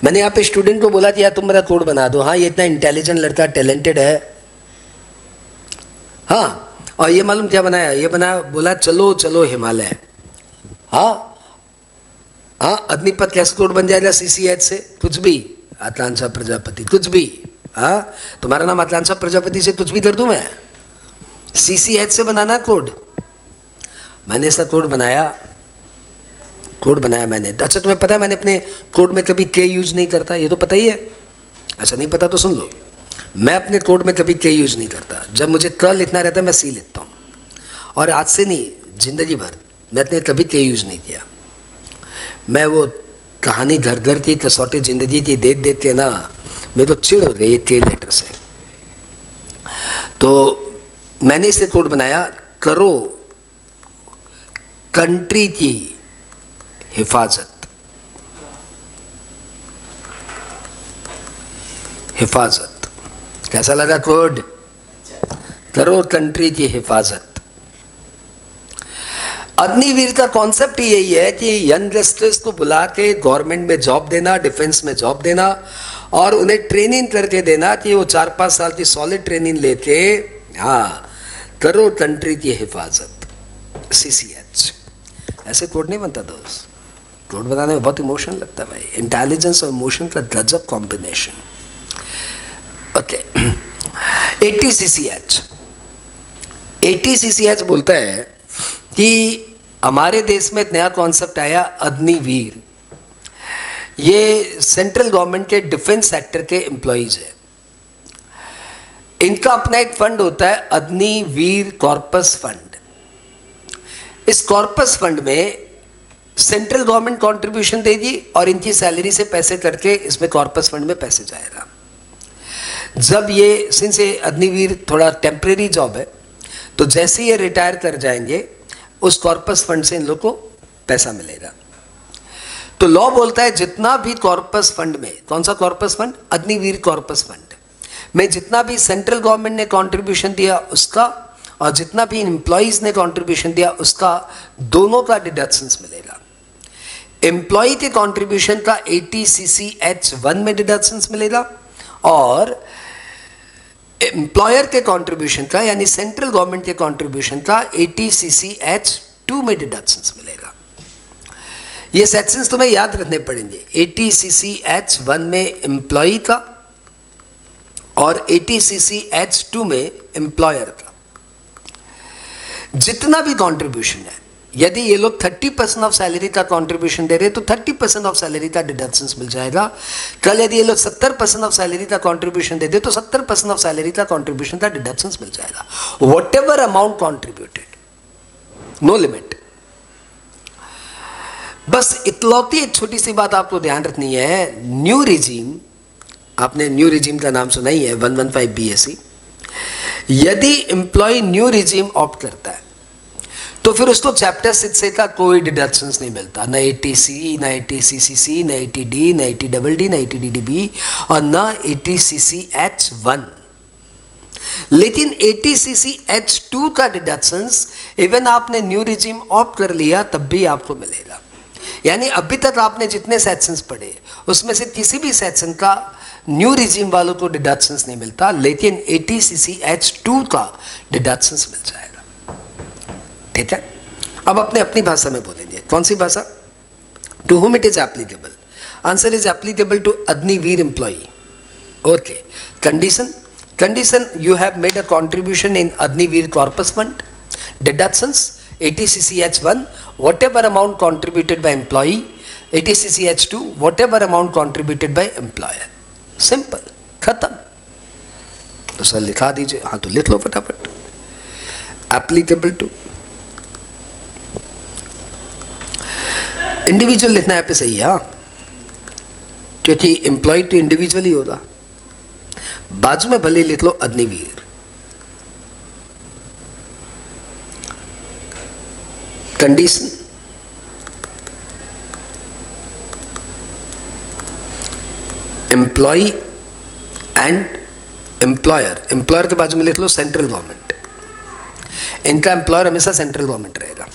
मैंने यहाँ पे स्टूडेंट को बोला कि यार तुम मेरा कोड बना दो। हाँ ये इतना इंटेलिजेंट लड़का, टैलेंटेड है। हाँ और ये मालूम क्या बनाया? ये बनाया, बोला चलो चलो हिमालय। हाँ हाँ, अग्निपथ कैसे कोड बन जाएगा CCH से? कुछ भी, आतलांसा प्रजापति कुछ भी। हाँ तुम्हारा नाम आतलांसा प्रजापति से कुछ भी कर दूं मैं? CCH से बनाना कोड। मैंने इसका कोड बनाया, कोड बनाया मैंने। अच्छा तुम्हें पता है मैंने अपने कोड में कभी के यूज नहीं करता, ये तो पता ही है। अच्छा नहीं पता तो सुन लो, मैं अपने कोड में कभी के यूज नहीं करता। जब मुझे क लिखना रहता है मैं C लिखता हूँ। और आज से नहीं, जिंदगी भर मैंने कभी के यूज नहीं किया। मैं वो कहानी घर घर की, कसौटी जिंदगी की देख देख के ना मैं तो चिढ़ हो गई के लेटर से। तो मैंने इसे कोड बनाया, करो कंट्री की हिफाजत। हिफाजत कैसा लगा कोड? करो कंट्री की हिफाजत। अग्निवीर का कॉन्सेप्ट यही है कि यंगस्टर्स को बुला के गवर्नमेंट में जॉब देना, डिफेंस में जॉब देना और उन्हें ट्रेनिंग करके देना कि वो 4-5 साल की सॉलिड ट्रेनिंग लेके हाँ करो कंट्री की हिफाजत। CCH ऐसे कोड नहीं बनता दोस्त। कोड बनाने में बहुत इमोशन लगता है भाई, इंटेलिजेंस और इमोशन का गजब कॉम्बिनेशन। Okay 80CCH। 80CCH बोलता है कि हमारे देश में एक नया कॉन्सेप्ट आया अग्निवीर। ये सेंट्रल गवर्नमेंट के डिफेंस सेक्टर के एम्प्लॉइज है। इनका अपना एक फंड होता है अग्निवीर कॉर्पस फंड। इस कॉर्पस फंड में सेंट्रल गवर्नमेंट कंट्रीब्यूशन देगी और इनकी सैलरी से पैसे करके इसमें कॉर्पस फंड में पैसे जाएगा। जब ये सिंस ये अग्निवीर थोड़ा टेम्परेरी जॉब है, तो जैसे ये रिटायर कर जाएंगे उस कॉर्पस फंड से इन लोग को पैसा मिलेगा। तो लॉ बोलता है जितना भी कॉर्पस फंड में, कौन सा corpus fund? Agniveer corpus fund में जितना भी सेंट्रल गवर्नमेंट ने कंट्रीब्यूशन दिया उसका और जितना भी एम्प्लॉइज ने कंट्रीब्यूशन दिया उसका, दोनों का डिडक्शंस मिलेगा। एम्प्लॉय के कंट्रीब्यूशन का 80CCH1 में डिडक्शंस मिलेगा और एम्प्लॉयर के कंट्रीब्यूशन का यानी सेंट्रल गवर्नमेंट के कंट्रीब्यूशन का 80CCH2 में डिडक्शंस मिलेगा। ये सेक्शंस तुम्हें याद रखने पड़ेंगे। ATCCH1 में एम्प्लॉय का और ATCCH2 में एम्प्लॉयर का। जितना भी कंट्रीब्यूशन है, यदि ये लोग 30% ऑफ सैलरी का कंट्रीब्यूशन दे रहे हैं तो 30% ऑफ सैलरी का डिडक्शंस मिल जाएगा। कल यदि ये लोग 70% ऑफ सैलरी का कंट्रीब्यूशन दे दे तो 70% ऑफ सैलरी का कंट्रीब्यूशन का डिडक्शंस मिल जाएगा। Whatever amount contributed, no limit. बस इतलौती एक छोटी सी बात आपको ध्यान रखनी है, न्यू रिजीम, आपने न्यू रिजीम का नाम सुना ही है, 115 BAC। यदि एम्प्लॉय न्यू रिजीम ऑप्ट करता है तो फिर उसको चैप्टर 6 का कोई डिडक्शंस नहीं मिलता, न ATC, न ATCCC, न ATD, न ATDD, न ATDDB और न ATCCH1। लेकिन ATCCH2 का डिडक्शंस इवन आपने न्यू रिजीम ऑप्ट कर लिया तब भी आपको मिलेगा। यानी अभी तक आपने जितने सेक्शंस पढ़े उसमें से किसी भी सेक्शन का न्यू रिजीम वालों को डिडक्शंस नहीं मिलता, लेकिन ATCCH2 का डिडक्शंस मिल जाएगा। ठीक है, अब अपने अपनी भाषा में बोलेंगे। कौन सी भाषा? To whom it is applicable? Answer is applicable to Agniveer employee. Okay. Condition? Condition, you have made a contribution in Agniveer Corpus Fund. Deductions, ATCCH1, whatever amount contributed by employee. ATCCH2, whatever amount contributed by employer. Simple. खत्म। तो सर लिखा दीजिए। हाँ तो लिख लो फटाफट। Applicable to इंडिविजुअल लिखना है पे सही है, हाँ, क्योंकि एम्प्लॉय तो इंडिविजुअल ही होगा। बाजू में भले लिख लो Agniveer. Condition, employ and employer. Employer के बाजू में लिख लो सेंट्रल गवर्नमेंट। इनका एम्प्लॉयर हमेशा सेंट्रल गवर्नमेंट रहेगा।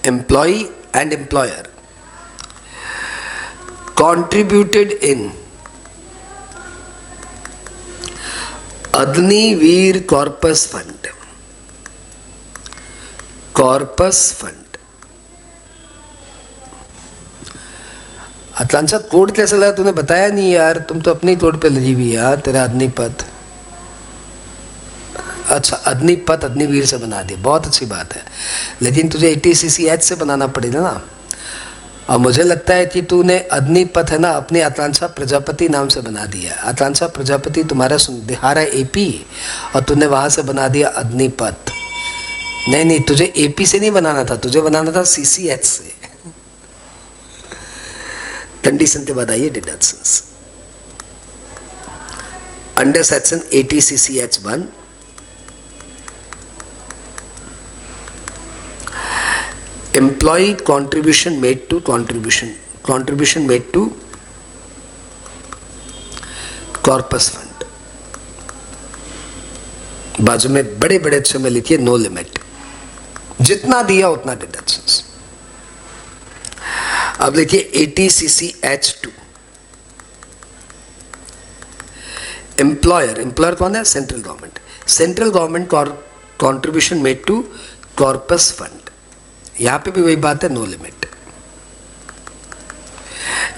Employ and employer contributed in Agniveer Corpus Fund. Corpus Fund। अतलांचा कोड कैसा लगा तूने बताया नहीं यार, तुम तो अपने कोड पे लगी हुई यार। तेरा अग्निपथ, अच्छा अग्निपथ अग्निवीर से बना दिया, बहुत अच्छी बात है, लेकिन तुझे ATCCH से बनाना पड़ेगा ना। और मुझे लगता है कि तूने अग्निपथ है ना अपने आकांक्षा प्रजापति नाम से बना दिया। आकांक्षा प्रजापति तुम्हारा बिहार है AP, और तूने वहां से बना दिया अग्निपथ। नहीं नहीं, तुझे AP से नहीं बनाना था, तुझे बनाना था CCH से। कंडीशन के बाद आइए deductions. Under section ATCCH1 employee contribution made to contribution made to corpus fund। बाजू में बड़े बड़े अक्षर में लिखिए नो लिमिट, जितना दिया उतना डिडक्शंस। अब लिखिए ATCCH2। एम्प्लॉयर, एम्प्लॉयर कौन है? Central government. Central government contribution made to corpus fund. यहां पे भी वही बात है, नो लिमिट।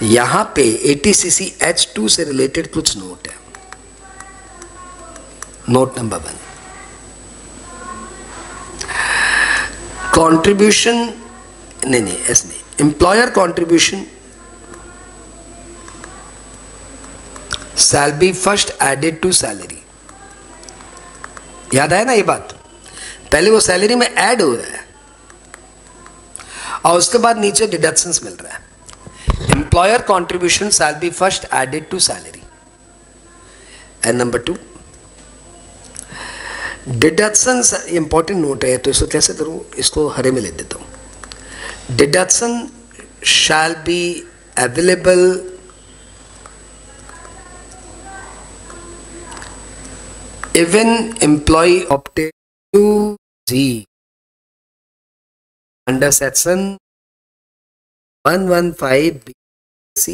यहां पे ATCCH2 से रिलेटेड कुछ नोट है। नोट नंबर 1, कंट्रीब्यूशन नहीं ऐसे नहीं, employer contribution shall be first added to salary. याद आया ना ये बात? पहले वो सैलरी में ऐड हो रहा है और उसके बाद नीचे डिडक्शंस मिल रहा है। Employer contribution shall be first added to salary. And number 2, deductions important note है, तो इसको कैसे करूं? इसको हरे में ले देता हूं। Deduction shall be available even employ opted to जी अंडर सेक्शन 115BC।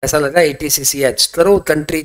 ऐसा लगा ATCCH करो कंट्री